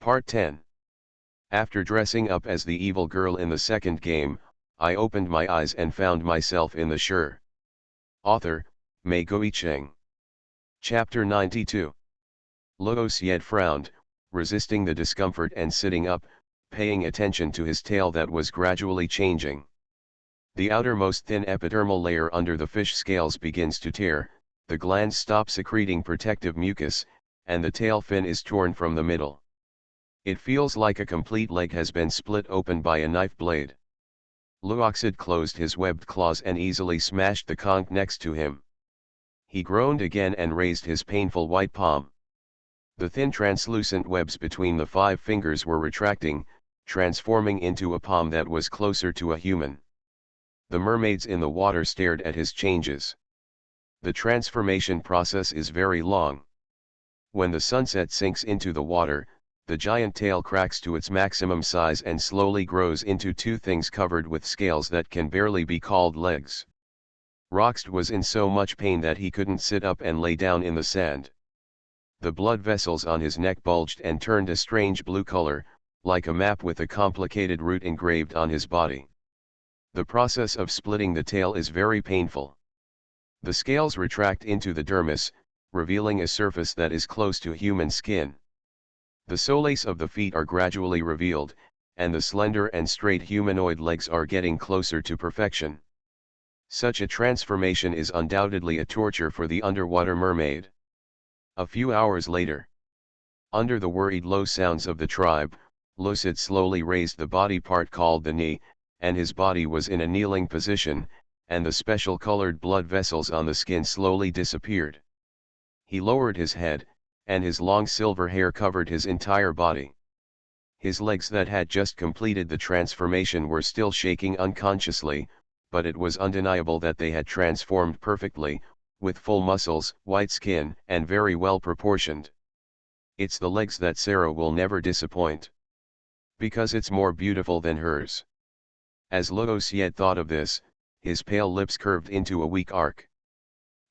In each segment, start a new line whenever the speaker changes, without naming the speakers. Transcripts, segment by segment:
Part 10. After dressing up as the evil girl in the second game, I opened my eyes and found myself in the Sure. Author, Mei Goicheng. Chapter 92. Luo Xied frowned, resisting the discomfort and sitting up, paying attention to his tail that was gradually changing. The outermost thin epidermal layer under the fish scales begins to tear, the glands stop secreting protective mucus, and the tail fin is torn from the middle. It feels like a complete leg has been split open by a knife blade. Luoxid closed his webbed claws and easily smashed the conch next to him. He groaned again and raised his painful white palm. The thin translucent webs between the 5 fingers were retracting, transforming into a palm that was closer to a human. The mermaids in the water stared at his changes. The transformation process is very long. When the sunset sinks into the water, the giant tail cracks to its maximum size and slowly grows into 2 things covered with scales that can barely be called legs. Roxt was in so much pain that he couldn't sit up and lay down in the sand. The blood vessels on his neck bulged and turned a strange blue color, like a map with a complicated route engraved on his body. The process of splitting the tail is very painful. The scales retract into the dermis, revealing a surface that is close to human skin. The soles of the feet are gradually revealed, and the slender and straight humanoid legs are getting closer to perfection. Such a transformation is undoubtedly a torture for the underwater mermaid. A few hours later, under the worried low sounds of the tribe, Lucid slowly raised the body part called the knee, and his body was in a kneeling position, and the special colored blood vessels on the skin slowly disappeared. He lowered his head, and his long silver hair covered his entire body. His legs that had just completed the transformation were still shaking unconsciously, but it was undeniable that they had transformed perfectly, with full muscles, white skin, and very well proportioned. It's the legs that Sarah will never disappoint. Because it's more beautiful than hers. As Luo Xied thought of this, his pale lips curved into a weak arc.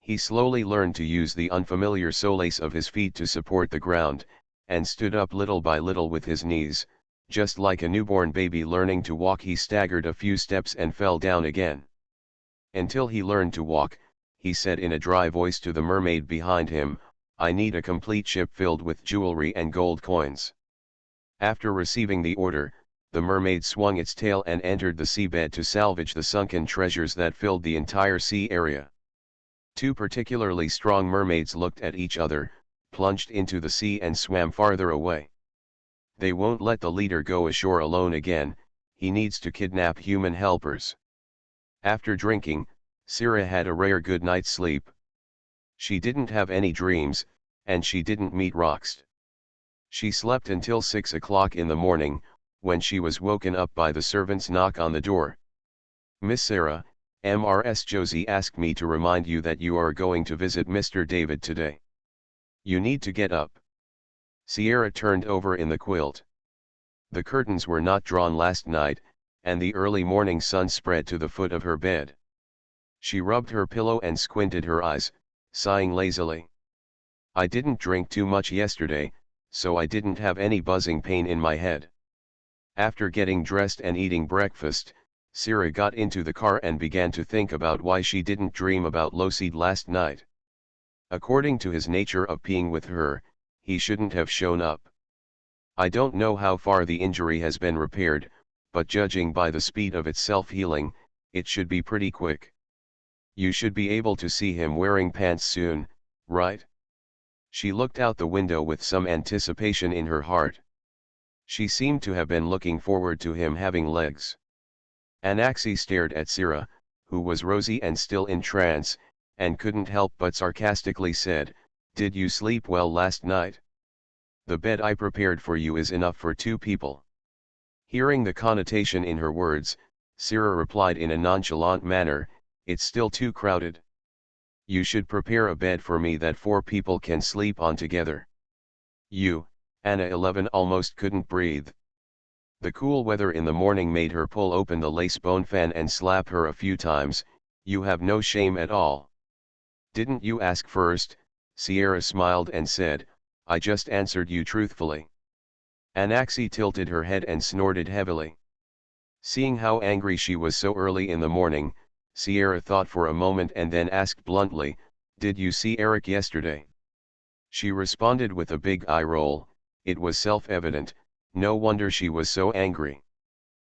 He slowly learned to use the unfamiliar soles of his feet to support the ground, and stood up little by little with his knees. Just like a newborn baby learning to walk, he staggered a few steps and fell down again. Until he learned to walk, he said in a dry voice to the mermaid behind him, "I need a complete ship filled with jewelry and gold coins." After receiving the order, the mermaid swung its tail and entered the seabed to salvage the sunken treasures that filled the entire sea area. 2 particularly strong mermaids looked at each other, plunged into the sea and swam farther away. They won't let the leader go ashore alone again, he needs to kidnap human helpers. After drinking, Sira had a rare good night's sleep. She didn't have any dreams, and she didn't meet Roxt. She slept until 6 o'clock in the morning, when she was woken up by the servant's knock on the door. "Miss Sarah, Mrs. Josie asked me to remind you that you are going to visit Mr. David today. You need to get up." Sierra turned over in the quilt. The curtains were not drawn last night, and the early morning sun spread to the foot of her bed. She rubbed her pillow and squinted her eyes, sighing lazily. "I didn't drink too much yesterday, so I didn't have any buzzing pain in my head." After getting dressed and eating breakfast, Sira got into the car and began to think about why she didn't dream about Lucid last night. According to his nature of being with her, he shouldn't have shown up. I don't know how far the injury has been repaired, but judging by the speed of its self-healing, it should be pretty quick. You should be able to see him wearing pants soon, right? She looked out the window with some anticipation in her heart. She seemed to have been looking forward to him having legs. Anaxi stared at Sira, who was rosy and still in trance, and couldn't help but sarcastically said, "Did you sleep well last night? The bed I prepared for you is enough for 2 people. Hearing the connotation in her words, Sira replied in a nonchalant manner, "It's still too crowded. You should prepare a bed for me that 4 people can sleep on together." Anna 11 almost couldn't breathe. The cool weather in the morning made her pull open the lace bone fan and slap her a few times. "You have no shame at all. Didn't you ask first?" Sierra smiled and said, "I just answered you truthfully." Anaxi tilted her head and snorted heavily. Seeing how angry she was so early in the morning, Sierra thought for a moment and then asked bluntly, "Did you see Eric yesterday?" She responded with a big eye roll. It was self-evident, no wonder she was so angry.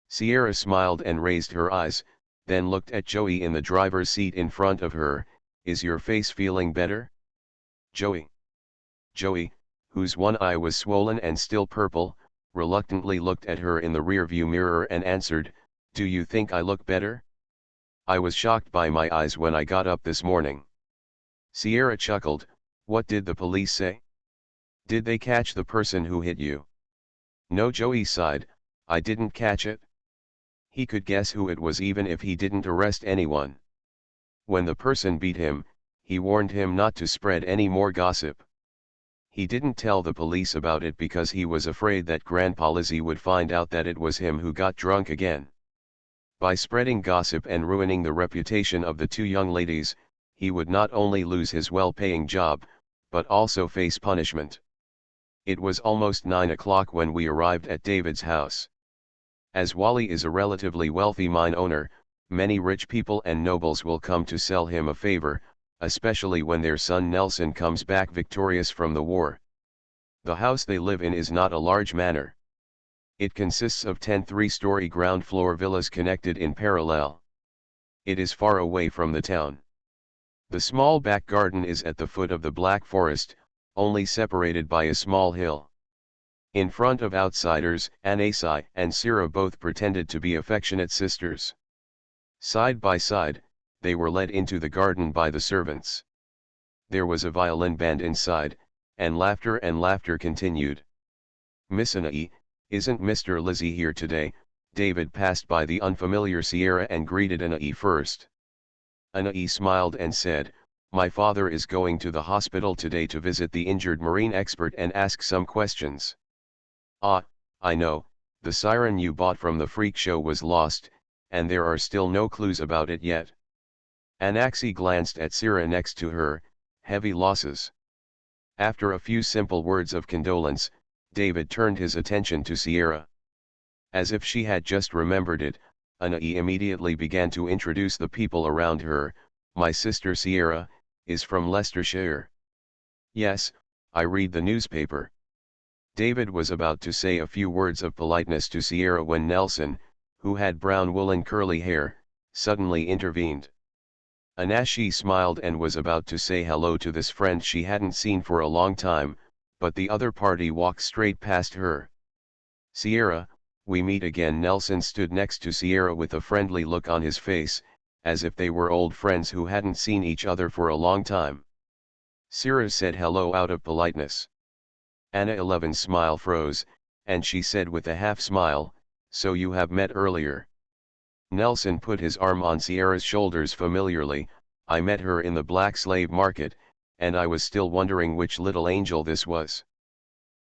Sierra smiled and raised her eyes, then looked at Joey in the driver's seat in front of her. "Is your face feeling better?" Joey, whose one eye was swollen and still purple, reluctantly looked at her in the rearview mirror and answered, "Do you think I look better? I was shocked by my eyes when I got up this morning." Sierra chuckled. "What did the police say? Did they catch the person who hit you?" "No," Joey sighed, "I didn't catch it." He could guess who it was even if he didn't arrest anyone. When the person beat him, he warned him not to spread any more gossip. He didn't tell the police about it because he was afraid that Grandpa Lizzie would find out that it was him who got drunk again. By spreading gossip and ruining the reputation of the two young ladies, he would not only lose his well-paying job, but also face punishment. It was almost 9 o'clock when we arrived at David's house. As Wally is a relatively wealthy mine owner, many rich people and nobles will come to sell him a favor, especially when their son Nelson comes back victorious from the war. The house they live in is not a large manor. It consists of 10 three-story ground-floor villas connected in parallel. It is far away from the town. The small back garden is at the foot of the Black Forest, only separated by a small hill. In front of outsiders, Anasi and Sira both pretended to be affectionate sisters. Side by side, they were led into the garden by the servants. There was a violin band inside, and laughter continued. "Miss Anai, isn't Mr. Lizzie here today?" David passed by the unfamiliar Sierra and greeted Anai first. Anai smiled and said, "My father is going to the hospital today to visit the injured marine expert and ask some questions." "Ah, I know, the siren you bought from the freak show was lost, and there are still no clues about it yet." Anaxi glanced at Sira next to her. "Heavy losses." After a few simple words of condolence, David turned his attention to Sierra. As if she had just remembered it, Anai immediately began to introduce the people around her. "My sister Sierra is from Leicestershire." "Yes, I read the newspaper." David was about to say a few words of politeness to Sierra when Nelson, who had brown woolen curly hair, suddenly intervened. Anashi smiled and was about to say hello to this friend she hadn't seen for a long time, but the other party walked straight past her. "Sierra, we meet again." Nelson stood next to Sierra with a friendly look on his face, as if they were old friends who hadn't seen each other for a long time. Sierra said hello out of politeness. Anna 11's smile froze, and she said with a half smile, "So you have met earlier." Nelson put his arm on Sierra's shoulders familiarly. "I met her in the black slave market, and I was still wondering which little angel this was."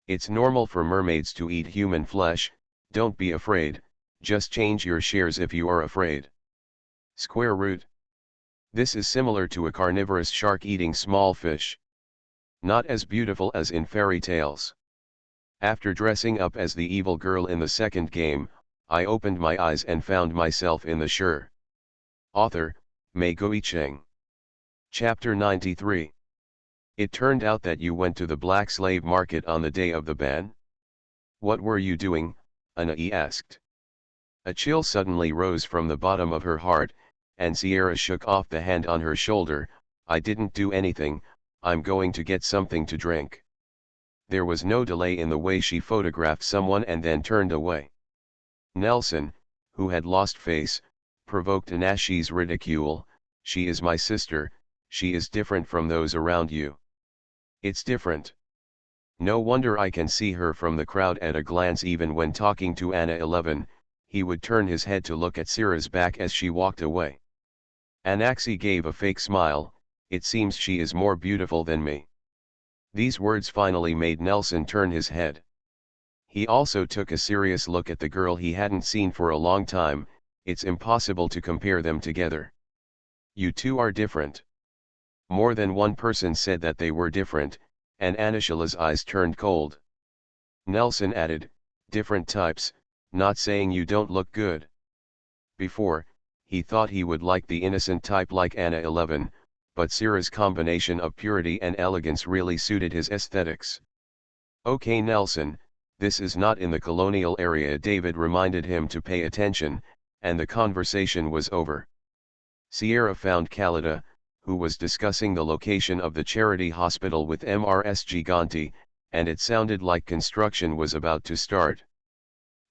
"It's normal for mermaids to eat human flesh, don't be afraid, just change your shares if you are afraid." Square root. This is similar to a carnivorous shark eating small fish. Not as beautiful as in fairy tales. After dressing up as the evil girl in the second game, I opened my eyes and found myself in the Sure. Author, Mei Goicheng. Chapter 93. It turned out that you went to the black slave market on the day of the ban? What were you doing? Anai asked. A chill suddenly rose from the bottom of her heart, and Sierra shook off the hand on her shoulder. "I didn't do anything, I'm going to get something to drink." There was no delay in the way she photographed someone and then turned away. Nelson, who had lost face, provoked Anashi's ridicule. "She is my sister, she is different from those around you." "It's different. No wonder I can see her from the crowd at a glance." Even when talking to Anna 11, he would turn his head to look at Sierra's back as she walked away. Anaxi gave a fake smile. "It seems she is more beautiful than me." These words finally made Nelson turn his head. He also took a serious look at the girl he hadn't seen for a long time. "It's impossible to compare them together. You two are different." More than one person said that they were different, and Anashila's eyes turned cold. Nelson added, Different types, not saying you don't look good. Before, he thought he would like the innocent type like Anna 11, but Sierra's combination of purity and elegance really suited his aesthetics. Okay Nelson, this is not in the colonial area. David reminded him to pay attention, and the conversation was over. Sierra found Khalida, who was discussing the location of the charity hospital with Mrs. Giganti, and it sounded like construction was about to start.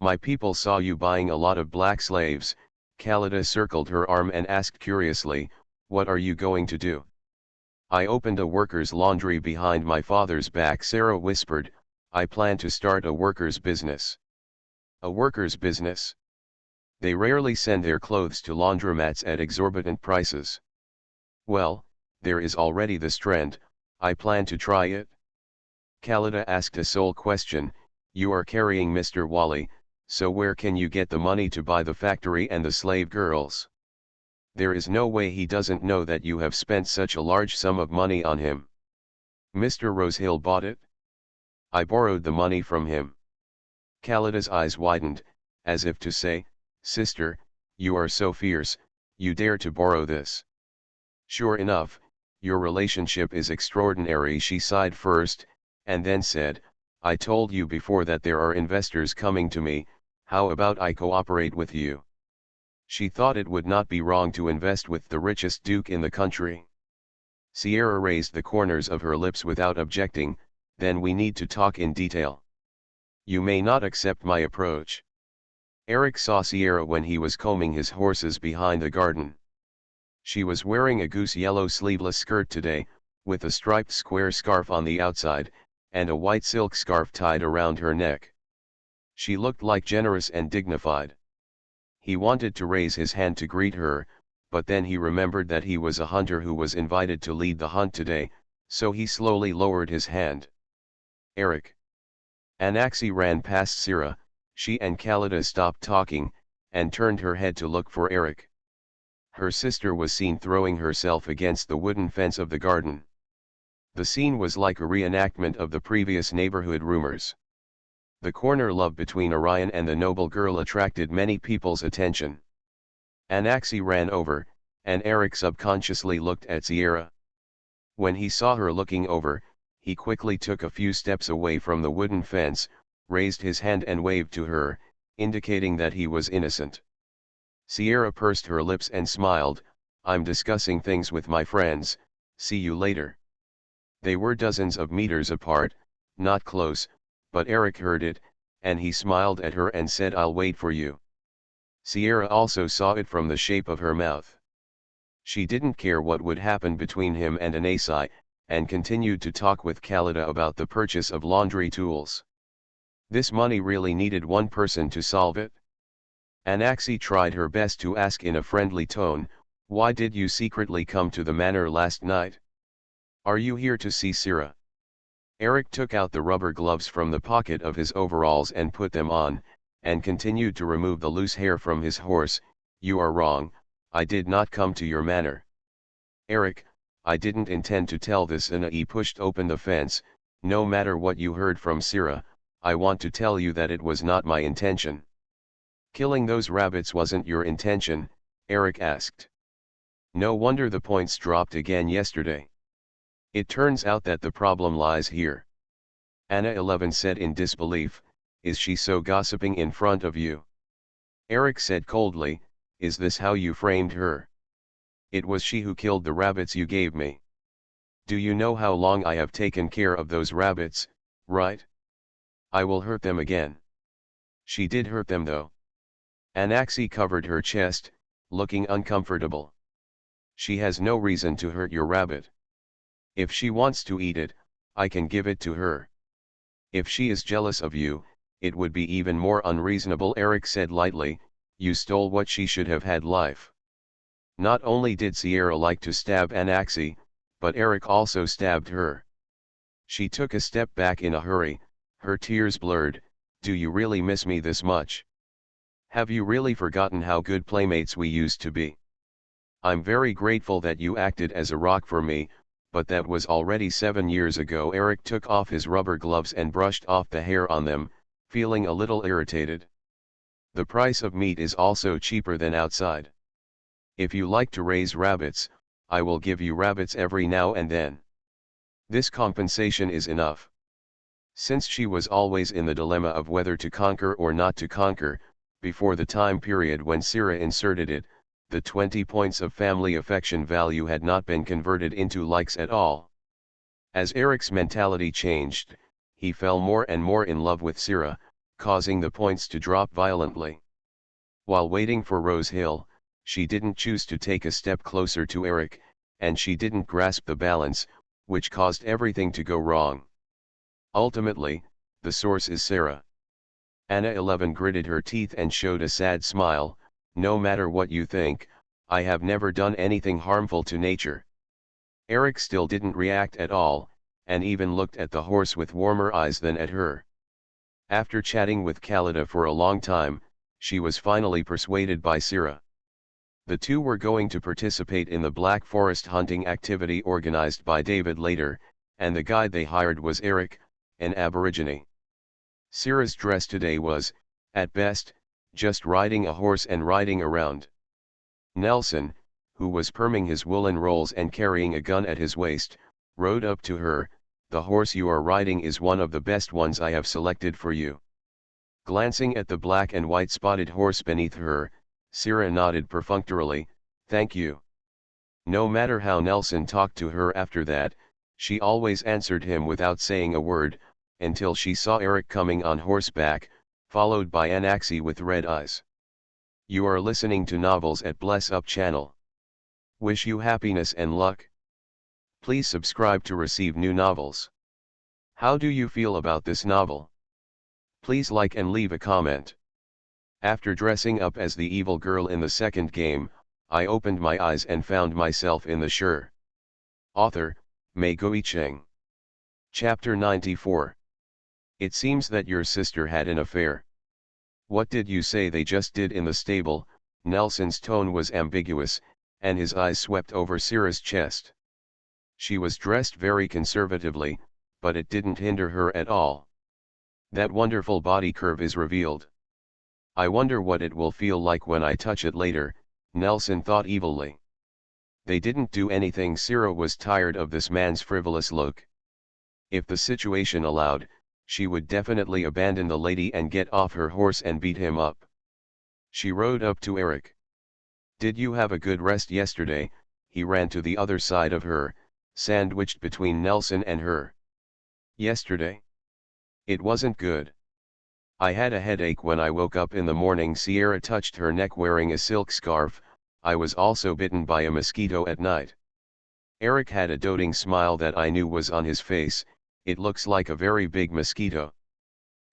My people saw you buying a lot of black slaves. Khalida circled her arm and asked curiously, what are you going to do? I opened a worker's laundry behind my father's back, Sarah whispered. I plan to start a worker's business. A worker's business? They rarely send their clothes to laundromats at exorbitant prices. Well, there is already this trend. I plan to try it. Khalida asked a sole question. You are carrying Mr. Wally, so where can you get the money to buy the factory and the slave girls? There is no way he doesn't know that you have spent such a large sum of money on him. Mr. Rosehill bought it? I borrowed the money from him. Khalida's eyes widened, as if to say, sister, you are so fierce, you dare to borrow this. Sure enough, your relationship is extraordinary. She sighed first, and then said, I told you before that there are investors coming to me. How about I cooperate with you? She thought it would not be wrong to invest with the richest duke in the country. Sierra raised the corners of her lips without objecting. Then we need to talk in detail. You may not accept my approach. Eric saw Sierra when he was combing his horses behind the garden. She was wearing a goose yellow sleeveless skirt today, with a striped square scarf on the outside, and a white silk scarf tied around her neck. She looked like generous and dignified. He wanted to raise his hand to greet her, but then he remembered that he was a hunter who was invited to lead the hunt today, so he slowly lowered his hand. Eric. Anaxi ran past Sierra. She and Khalida stopped talking, and turned her head to look for Eric. Her sister was seen throwing herself against the wooden fence of the garden. The scene was like a reenactment of the previous neighborhood rumors. The corner love between Orion and the noble girl attracted many people's attention. Anaxi ran over, and Eric subconsciously looked at Sierra. When he saw her looking over, he quickly took a few steps away from the wooden fence, raised his hand and waved to her, indicating that he was innocent. Sierra pursed her lips and smiled. I'm discussing things with my friends, see you later. They were dozens of meters apart, not close, but Eric heard it, and he smiled at her and said I'll wait for you. Sierra also saw it from the shape of her mouth. She didn't care what would happen between him and Anaxi, and continued to talk with Khalida about the purchase of laundry tools. This money really needed one person to solve it. Anaxi tried her best to ask in a friendly tone, why did you secretly come to the manor last night? Are you here to see Sierra? Eric took out the rubber gloves from the pocket of his overalls and put them on, and continued to remove the loose hair from his horse. You are wrong, I did not come to your manor. Eric, I didn't intend to tell this. He pushed open the fence. No matter what you heard from Sierra, I want to tell you that it was not my intention. Killing those rabbits wasn't your intention, Eric asked. No wonder the points dropped again yesterday. It turns out that the problem lies here. Anna 11 said in disbelief, is she so gossiping in front of you? Eric said coldly, is this how you framed her? It was she who killed the rabbits you gave me. Do you know how long I have taken care of those rabbits, right? I will hurt them again. She did hurt them though. Anaxi covered her chest, looking uncomfortable. She has no reason to hurt your rabbit. If she wants to eat it, I can give it to her. If she is jealous of you, it would be even more unreasonable, Eric said lightly. You stole what she should have had life. Not only did Sierra like to stab Anaxi, but Eric also stabbed her. She took a step back in a hurry, her tears blurred. Do you really miss me this much? Have you really forgotten how good playmates we used to be? I'm very grateful that you acted as a rock for me, but that was already 7 years ago. Eric took off his rubber gloves and brushed off the hair on them. feeling a little irritated. The price of meat is also cheaper than outside. If you like to raise rabbits, I will give you rabbits every now and then. This compensation is enough. Since she was always in the dilemma of whether to conquer or not to conquer, before the time period when Syrah inserted it, the 20 points of family affection value had not been converted into likes at all. As Eric's mentality changed, he fell more and more in love with Syrah, causing the points to drop violently. While waiting for Rose Hill, she didn't choose to take a step closer to Eric, and she didn't grasp the balance, which caused everything to go wrong. Ultimately, the source is Sarah. Anna 11 gritted her teeth and showed a sad smile. No matter what you think, I have never done anything harmful to nature. Eric still didn't react at all, and even looked at the horse with warmer eyes than at her. After chatting with Khalida for a long time, she was finally persuaded by Syrah. The two were going to participate in the Black Forest hunting activity organized by David later, and the guide they hired was Eric, an Aborigine. Syrah's dress today was, at best, just riding a horse and riding around. Nelson, who was perming his woolen rolls and carrying a gun at his waist, rode up to her. The horse you are riding is one of the best ones I have selected for you. Glancing at the black and white spotted horse beneath her, Syrah nodded perfunctorily, thank you. No matter how Nelson talked to her after that, she always answered him without saying a word, until she saw Eric coming on horseback, followed by Anaxi with red eyes. You are listening to Novels at Bless Up channel. Wish you happiness and luck. Please subscribe to receive new novels. How do you feel about this novel? Please like and leave a comment. After dressing up as the evil girl in the second game, I opened my eyes and found myself in the Sure. Author, Mei Guicheng. Chapter 94. It seems that your sister had an affair. What did you say they just did in the stable? Nelson's tone was ambiguous, and his eyes swept over Syrah's chest. She was dressed very conservatively, but it didn't hinder her at all. That wonderful body curve is revealed. I wonder what it will feel like when I touch it later, Nelson thought evilly. They didn't do anything. Syrah was tired of this man's frivolous look. If the situation allowed, she would definitely abandon the lady and get off her horse and beat him up. She rode up to Eric. Did you have a good rest yesterday? He ran to the other side of her, sandwiched between Nelson and her. Yesterday? It wasn't good. I had a headache when I woke up in the morning. Sierra touched her neck wearing a silk scarf. I was also bitten by a mosquito at night. Eric had a doting smile that I knew was on his face. It looks like a very big mosquito.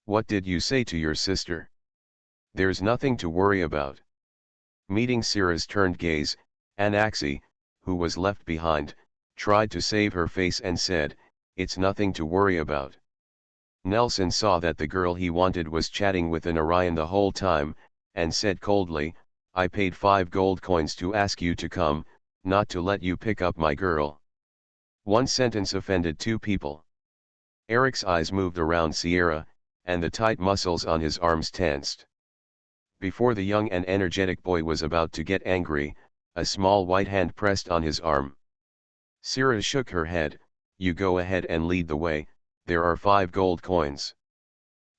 What did you say to your sister? There's nothing to worry about. Meeting Syrah's turned gaze, Anaxi, who was left behind, tried to save her face and said, it's nothing to worry about. Nelson saw that the girl he wanted was chatting with an Orion the whole time, and said coldly, I paid 5 gold coins to ask you to come, not to let you pick up my girl. One sentence offended 2 people. Eric's eyes moved around Sierra, and the tight muscles on his arms tensed. Before the young and energetic boy was about to get angry, a small white hand pressed on his arm. Syrah shook her head. You go ahead and lead the way, there are 5 gold coins.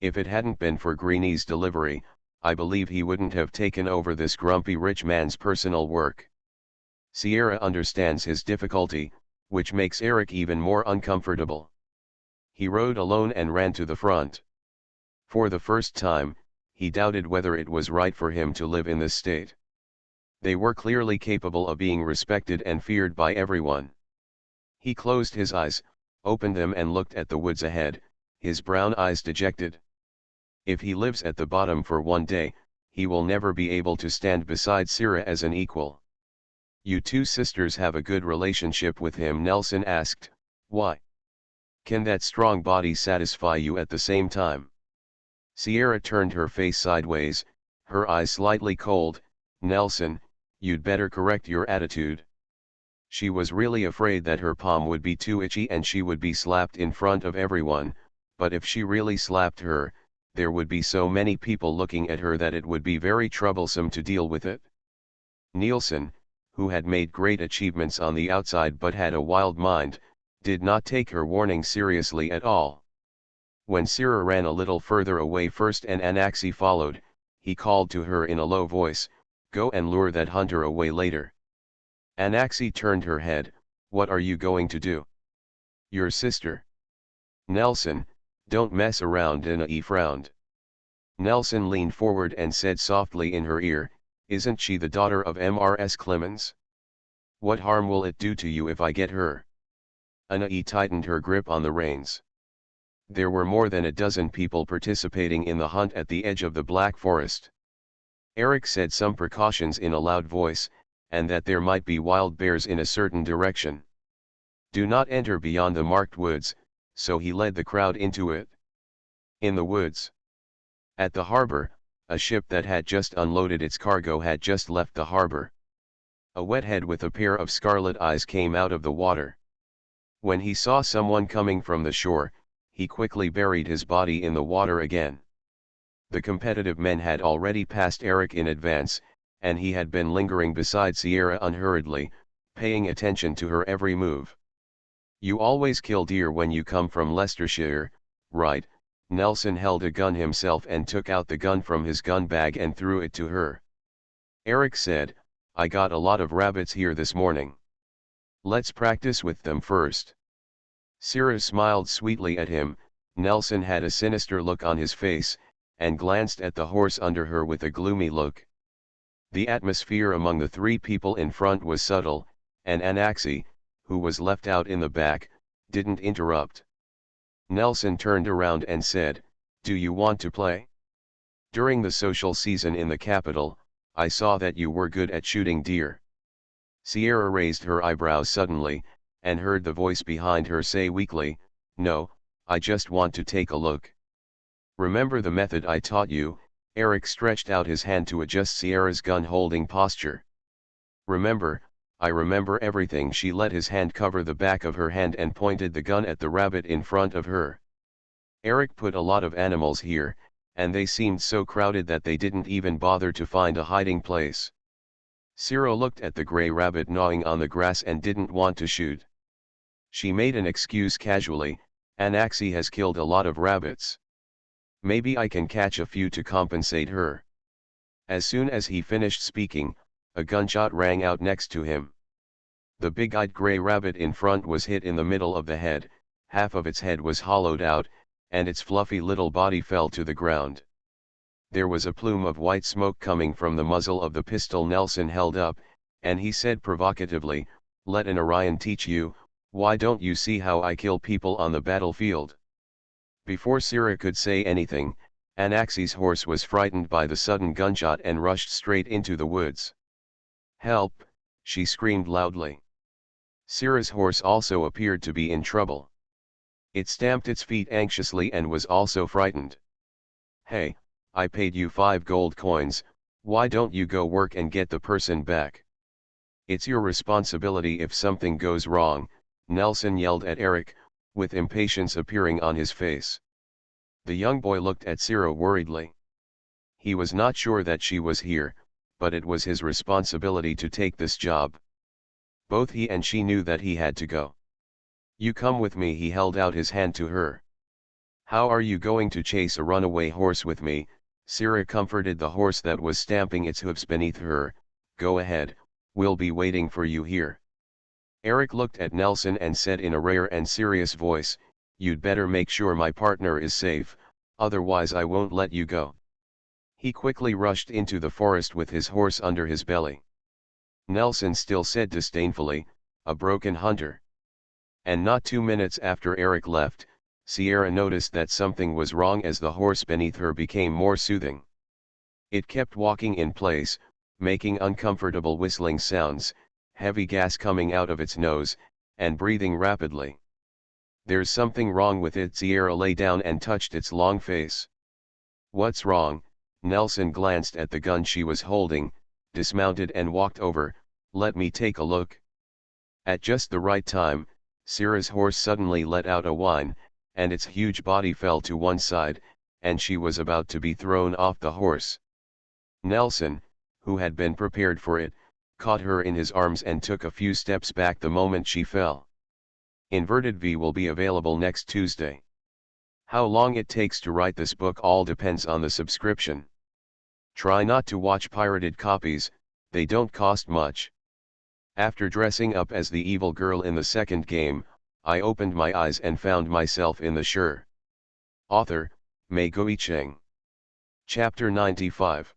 If it hadn't been for Greenie's delivery, I believe he wouldn't have taken over this grumpy rich man's personal work. Sierra understands his difficulty, which makes Eric even more uncomfortable. He rode alone and ran to the front. For the first time, he doubted whether it was right for him to live in this state. They were clearly capable of being respected and feared by everyone. He closed his eyes, opened them and looked at the woods ahead, his brown eyes dejected. If he lives at the bottom for one day, he will never be able to stand beside Syrah as an equal. You 2 sisters have a good relationship with him? Nelson asked. Why? Can that strong body satisfy you at the same time? Sierra turned her face sideways, her eyes slightly cold. Nelson, you'd better correct your attitude. She was really afraid that her palm would be too itchy and she would be slapped in front of everyone, but if she really slapped her, there would be so many people looking at her that it would be very troublesome to deal with it. Nielsen, who had made great achievements on the outside but had a wild mind, did not take her warning seriously at all. When Sira ran a little further away first and Anaxi followed, he called to her in a low voice, "Go and lure that hunter away later." Anaxi turned her head, "What are you going to do?" "Your sister." "Nelson, don't mess around," Anae frowned. Nelson leaned forward and said softly in her ear, "Isn't she the daughter of Mrs. Clemens? What harm will it do to you if I get her?" Anae tightened her grip on the reins. There were more than a dozen people participating in the hunt at the edge of the Black Forest. Eric said some precautions in a loud voice, and that there might be wild bears in a certain direction. Do not enter beyond the marked woods, so he led the crowd into it. In the woods. At the harbor, a ship that had just unloaded its cargo had just left the harbor. A wet head with a pair of scarlet eyes came out of the water. When he saw someone coming from the shore, he quickly buried his body in the water again. The competitive men had already passed Eric in advance, and he had been lingering beside Sierra unhurriedly, paying attention to her every move. "You always kill deer when you come from Leicestershire, right?" Nelson held a gun himself and took out the gun from his gun bag and threw it to her. Eric said, "I got a lot of rabbits here this morning. Let's practice with them first." Sierra smiled sweetly at him. Nelson had a sinister look on his face, and glanced at the horse under her with a gloomy look. The atmosphere among the three people in front was subtle, and Anaxi, who was left out in the back, didn't interrupt. Nelson turned around and said, "Do you want to play? During the social season in the capital, I saw that you were good at shooting deer." Sierra raised her eyebrows suddenly, and heard the voice behind her say weakly, "No, I just want to take a look." "Remember the method I taught you?" Eric stretched out his hand to adjust Sierra's gun-holding posture. "Remember, I remember everything." She let his hand cover the back of her hand and pointed the gun at the rabbit in front of her. "Eric put a lot of animals here, and they seemed so crowded that they didn't even bother to find a hiding place." Sierra looked at the gray rabbit gnawing on the grass and didn't want to shoot. She made an excuse casually, "Anaxi has killed a lot of rabbits. Maybe I can catch a few to compensate her." As soon as he finished speaking, a gunshot rang out next to him. The big-eyed gray rabbit in front was hit in the middle of the head, half of its head was hollowed out, and its fluffy little body fell to the ground. There was a plume of white smoke coming from the muzzle of the pistol Nelson held up, and he said provocatively, "Let an Orion teach you. Why don't you see how I kill people on the battlefield?" Before Sierra could say anything, Anaxi's horse was frightened by the sudden gunshot and rushed straight into the woods. "Help!" she screamed loudly. Sierra's horse also appeared to be in trouble. It stamped its feet anxiously and was also frightened. "Hey, I paid you 5 gold coins, why don't you go work and get the person back? It's your responsibility if something goes wrong," Nelson yelled at Eric, with impatience appearing on his face. The young boy looked at Sierra worriedly. He was not sure that she was here, but it was his responsibility to take this job. Both he and she knew that he had to go. "You come with me." He held out his hand to her. "How are you going to chase a runaway horse with me?" Sierra comforted the horse that was stamping its hooves beneath her. "Go ahead, we'll be waiting for you here." Eric looked at Nelson and said in a rare and serious voice, "You'd better make sure my partner is safe, otherwise I won't let you go." He quickly rushed into the forest with his horse under his belly. Nelson still said disdainfully, "A broken hunter." And not 2 minutes after Eric left, Sierra noticed that something was wrong as the horse beneath her became more soothing. It kept walking in place, making uncomfortable whistling sounds, heavy gas coming out of its nose, and breathing rapidly. "There's something wrong with it." Sierra lay down and touched its long face. "What's wrong?" Nelson glanced at the gun she was holding, dismounted and walked over. "Let me take a look." At just the right time, Sierra's horse suddenly let out a whine, and its huge body fell to one side, and she was about to be thrown off the horse. Nelson, who had been prepared for it, caught her in his arms and took a few steps back the moment she fell. Inverted V will be available next Tuesday. How long it takes to write this book all depends on the subscription. Try not to watch pirated copies, they don't cost much. After dressing up as the evil girl in the second game, I opened my eyes and found myself in the Sure. Author, Mei Goicheng. Chapter 95.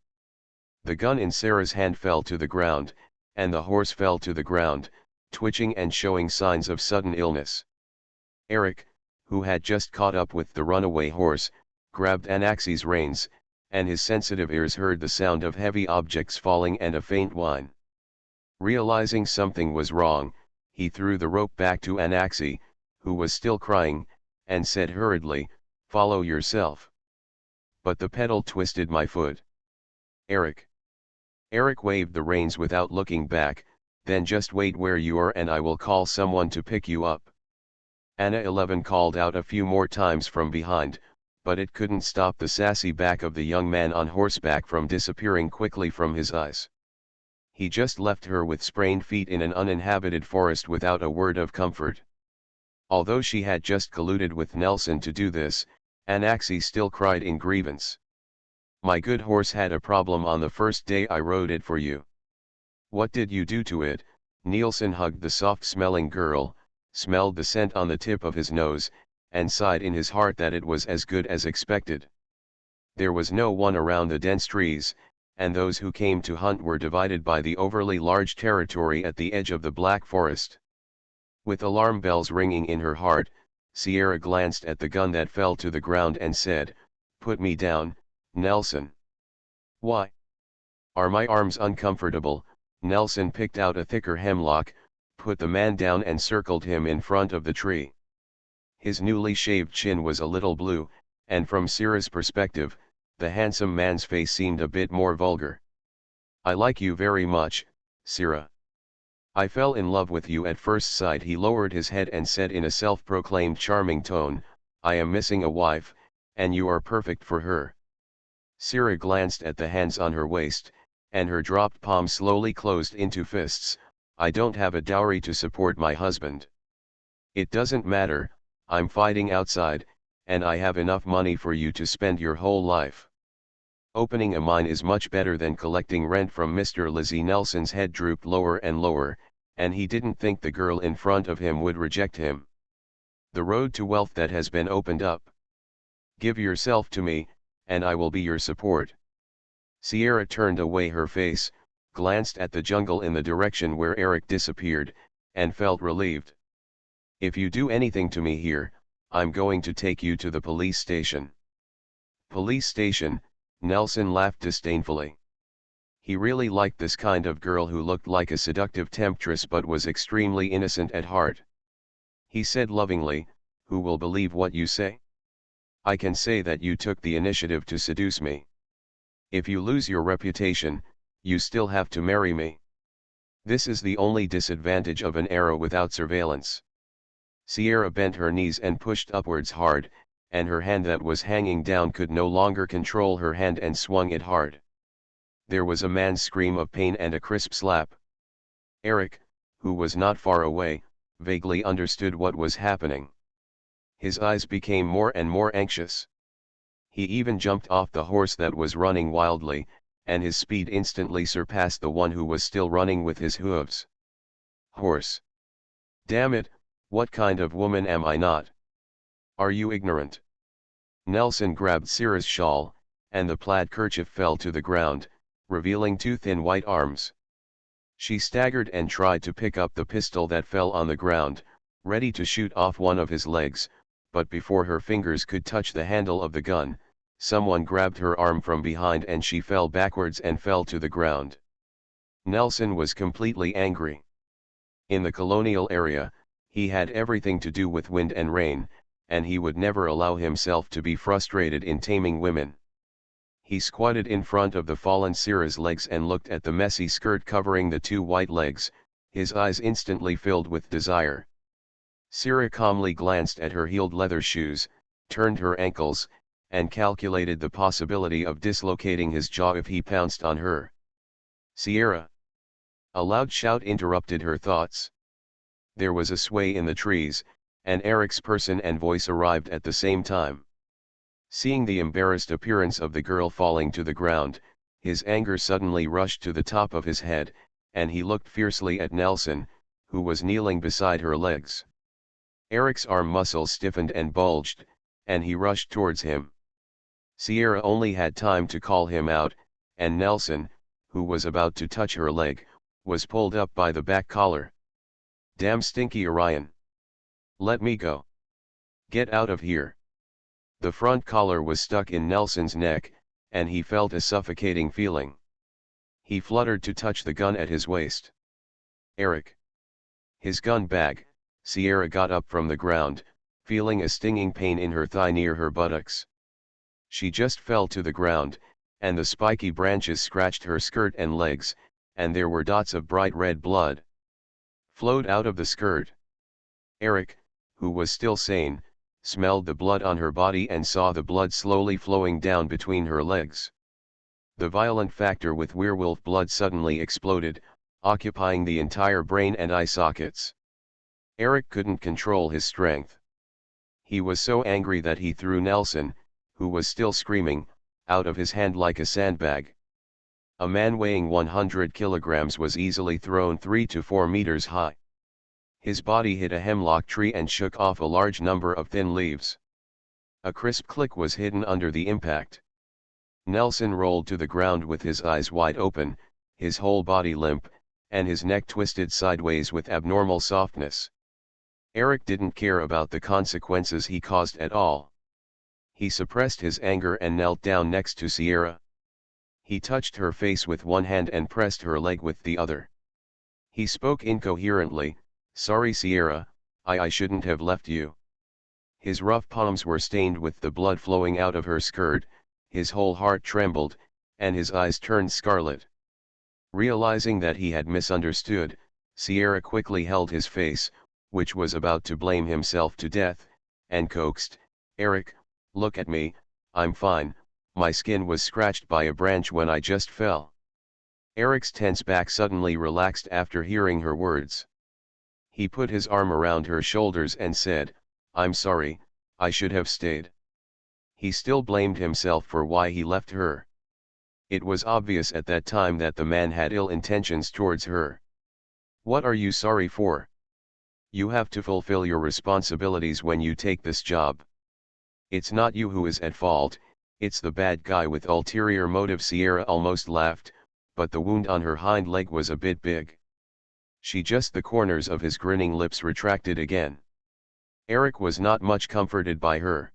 The gun in Sarah's hand fell to the ground, and the horse fell to the ground, twitching and showing signs of sudden illness. Eric, who had just caught up with the runaway horse, grabbed Anaxi's reins, and his sensitive ears heard the sound of heavy objects falling and a faint whine. Realizing something was wrong, he threw the rope back to Anaxi, who was still crying, and said hurriedly, "Follow yourself." But the pedal twisted my foot. Eric. Eric waved the reins without looking back, then just wait where you are and I will call someone to pick you up. Anna 11 called out a few more times from behind, but it couldn't stop the sassy back of the young man on horseback from disappearing quickly from his eyes. He just left her with sprained feet in an uninhabited forest without a word of comfort. Although she had just colluded with Nelson to do this, Anaxi still cried in grievance. "My good horse had a problem on the first day I rode it for you." "What did you do to it?" Nielsen hugged the soft-smelling girl, smelled the scent on the tip of his nose, and sighed in his heart that it was as good as expected. There was no one around the dense trees, and those who came to hunt were divided by the overly large territory at the edge of the Black Forest. With alarm bells ringing in her heart, Sierra glanced at the gun that fell to the ground and said, "Put me down, Nelson." "Why? Are my arms uncomfortable?" Nelson picked out a thicker hemlock, put the man down and circled him in front of the tree. His newly shaved chin was a little blue, and from Sierra's perspective, the handsome man's face seemed a bit more vulgar. "I like you very much, Sierra. I fell in love with you at first sight." He lowered his head and said in a self-proclaimed charming tone, "I am missing a wife, and you are perfect for her." Sierra glanced at the hands on her waist, and her dropped palm slowly closed into fists. "I don't have a dowry to support my husband." "It doesn't matter, I'm fighting outside, and I have enough money for you to spend your whole life. Opening a mine is much better than collecting rent from Mr. Lizzie." Nelson's head drooped lower and lower, and he didn't think the girl in front of him would reject him. "The road to wealth that has been opened up. Give yourself to me, and I will be your support." Sierra turned away her face, glanced at the jungle in the direction where Eric disappeared, and felt relieved. "If you do anything to me here, I'm going to take you to the police station." "Police station?" Nelson laughed disdainfully. He really liked this kind of girl who looked like a seductive temptress but was extremely innocent at heart. He said lovingly, "Who will believe what you say? I can say that you took the initiative to seduce me. If you lose your reputation, you still have to marry me. This is the only disadvantage of an era without surveillance." Sierra bent her knees and pushed upwards hard, and her hand that was hanging down could no longer control her hand and swung it hard. There was a man's scream of pain and a crisp slap. Eric, who was not far away, vaguely understood what was happening. His eyes became more and more anxious. He even jumped off the horse that was running wildly, and his speed instantly surpassed the one who was still running with his hooves. "Horse! Damn it, what kind of woman am I not? Are you ignorant?" Nelson grabbed Sierra's shawl, and the plaid kerchief fell to the ground, revealing two thin white arms. She staggered and tried to pick up the pistol that fell on the ground, ready to shoot off one of his legs, but before her fingers could touch the handle of the gun, someone grabbed her arm from behind and she fell backwards and fell to the ground. Nelson was completely angry. In the colonial area, he had everything to do with wind and rain, and he would never allow himself to be frustrated in taming women. He squatted in front of the fallen Sierra's legs and looked at the messy skirt covering the two white legs, his eyes instantly filled with desire. Sierra calmly glanced at her heeled leather shoes, turned her ankles, and calculated the possibility of dislocating his jaw if he pounced on her. "Sierra!" A loud shout interrupted her thoughts. There was a sway in the trees, and Eric's person and voice arrived at the same time. Seeing the embarrassed appearance of the girl falling to the ground, his anger suddenly rushed to the top of his head, and he looked fiercely at Nelson, who was kneeling beside her legs. Eric's arm muscles stiffened and bulged, and he rushed towards him. Sierra only had time to call him out, and Nelson, who was about to touch her leg, was pulled up by the back collar. "Damn stinky Orion! Let me go! Get out of here!" The front collar was stuck in Nelson's neck, and he felt a suffocating feeling. He fluttered to touch the gun at his waist. "Eric!" His gun bag. Sierra got up from the ground, feeling a stinging pain in her thigh near her buttocks. She just fell to the ground, and the spiky branches scratched her skirt and legs, and there were dots of bright red blood flowed out of the skirt. Eric, who was still sane, smelled the blood on her body and saw the blood slowly flowing down between her legs. The violent factor with werewolf blood suddenly exploded, occupying the entire brain and eye sockets. Eric couldn't control his strength. He was so angry that he threw Nelson, who was still screaming, out of his hand like a sandbag. A man weighing 100 kilograms was easily thrown 3 to 4 meters high. His body hit a hemlock tree and shook off a large number of thin leaves. A crisp click was hidden under the impact. Nelson rolled to the ground with his eyes wide open, his whole body limp, and his neck twisted sideways with abnormal softness. Eric didn't care about the consequences he caused at all. He suppressed his anger and knelt down next to Sierra. He touched her face with one hand and pressed her leg with the other. He spoke incoherently, "Sorry Sierra, I shouldn't have left you." His rough palms were stained with the blood flowing out of her skirt, his whole heart trembled, and his eyes turned scarlet. Realizing that he had misunderstood, Sierra quickly held his face, which was about to blame himself to death, and coaxed, "Eric, look at me, I'm fine, my skin was scratched by a branch when I just fell." Eric's tense back suddenly relaxed after hearing her words. He put his arm around her shoulders and said, "I'm sorry, I should have stayed." He still blamed himself for why he left her. It was obvious at that time that the man had ill intentions towards her. "What are you sorry for? You have to fulfill your responsibilities when you take this job. It's not you who is at fault, it's the bad guy with ulterior motive." Sierra almost laughed, but the wound on her hind leg was a bit big. The corners of his grinning lips retracted again. Eric was not much comforted by her.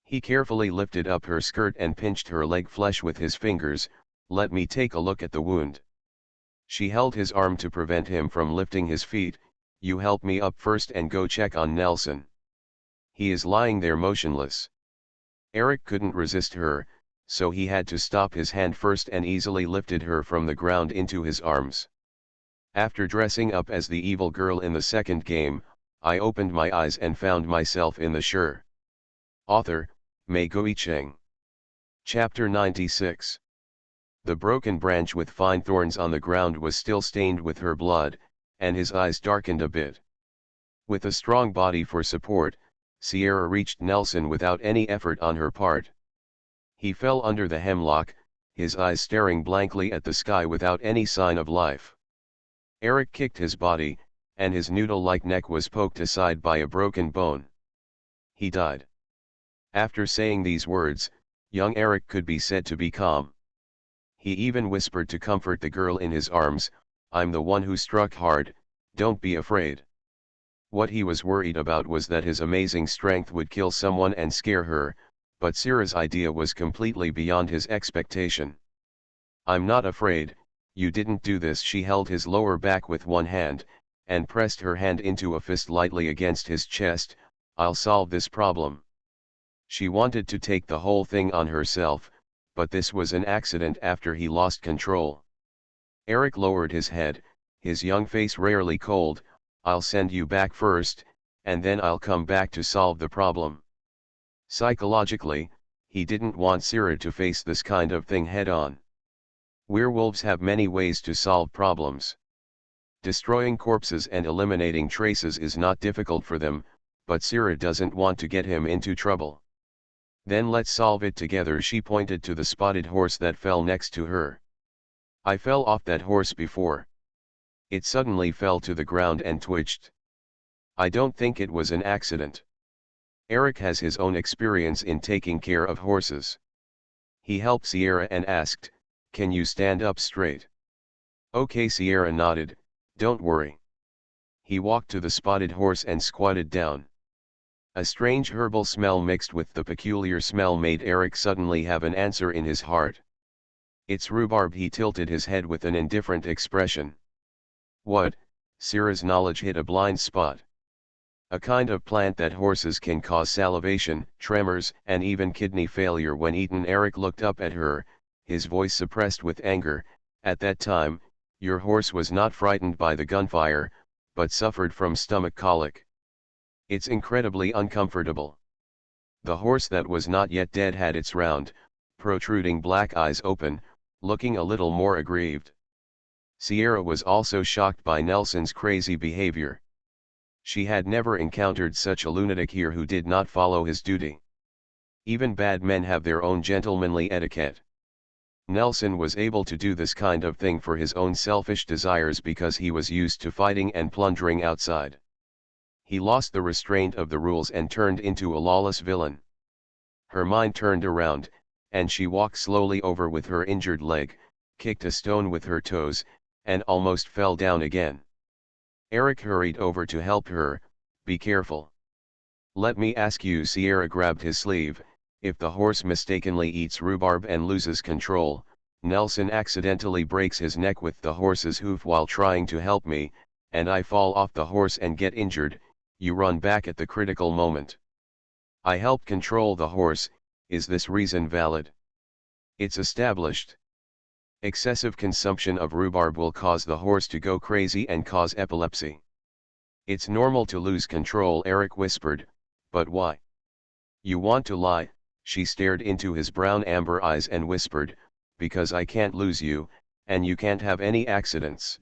He carefully lifted up her skirt and pinched her leg flesh with his fingers. "Let me take a look at the wound." She held his arm to prevent him from lifting his feet. "You help me up first and go check on Nelson. He is lying there motionless." Eric couldn't resist her, so he had to stop his hand first and easily lifted her from the ground into his arms. After dressing up as the evil girl in the second game, I opened my eyes and found myself in the Sure. Author, Mei Cheng. Chapter 96. The broken branch with fine thorns on the ground was still stained with her blood, and his eyes darkened a bit. With a strong body for support, Sierra reached Nelson without any effort on her part. He fell under the hemlock, his eyes staring blankly at the sky without any sign of life. Eric kicked his body, and his noodle-like neck was poked aside by a broken bone. He died. After saying these words, young Eric could be said to be calm. He even whispered to comfort the girl in his arms, "I'm the one who struck hard, don't be afraid." What he was worried about was that his amazing strength would kill someone and scare her, but Sierra's idea was completely beyond his expectation. "I'm not afraid, you didn't do this." She held his lower back with one hand, and pressed her hand into a fist lightly against his chest. "I'll solve this problem." She wanted to take the whole thing on herself, but this was an accident after he lost control. Eric lowered his head, his young face rarely cold. "I'll send you back first, and then I'll come back to solve the problem." Psychologically, he didn't want Sierra to face this kind of thing head-on. Werewolves have many ways to solve problems. Destroying corpses and eliminating traces is not difficult for them, but Sierra doesn't want to get him into trouble. Then let's solve it together. She pointed to the spotted horse that fell next to her. I fell off that horse before. It suddenly fell to the ground and twitched. I don't think it was an accident. Eric has his own experience in taking care of horses. He helped Sierra and asked, "Can you stand up straight?" "Okay," Sierra nodded, "don't worry." He walked to the spotted horse and squatted down. A strange herbal smell mixed with the peculiar smell made Eric suddenly have an answer in his heart. "It's rhubarb." He tilted his head with an indifferent expression. "What?" Sierra's knowledge hit a blind spot. "A kind of plant that horses can cause salivation, tremors, and even kidney failure when eaten." Eric looked up at her, his voice suppressed with anger. "At that time, your horse was not frightened by the gunfire, but suffered from stomach colic. It's incredibly uncomfortable." The horse that was not yet dead had its round, protruding black eyes open, looking a little more aggrieved. Sierra was also shocked by Nelson's crazy behavior. She had never encountered such a lunatic here who did not follow his duty. Even bad men have their own gentlemanly etiquette. Nelson was able to do this kind of thing for his own selfish desires because he was used to fighting and plundering outside. He lost the restraint of the rules and turned into a lawless villain. Her mind turned around, and she walked slowly over with her injured leg, kicked a stone with her toes, and almost fell down again. Eric hurried over to help her. "Be careful. Let me ask you." Sierra grabbed his sleeve. "If the horse mistakenly eats rhubarb and loses control, Nelson accidentally breaks his neck with the horse's hoof while trying to help me, and I fall off the horse and get injured, you run back at the critical moment. I helped control the horse. Is this reason valid?" "It's established. Excessive consumption of rhubarb will cause the horse to go crazy and cause epilepsy. It's normal to lose control," Eric whispered, "but why?" "You want to lie?" She stared into his brown amber eyes and whispered, "Because I can't lose you, and you can't have any accidents."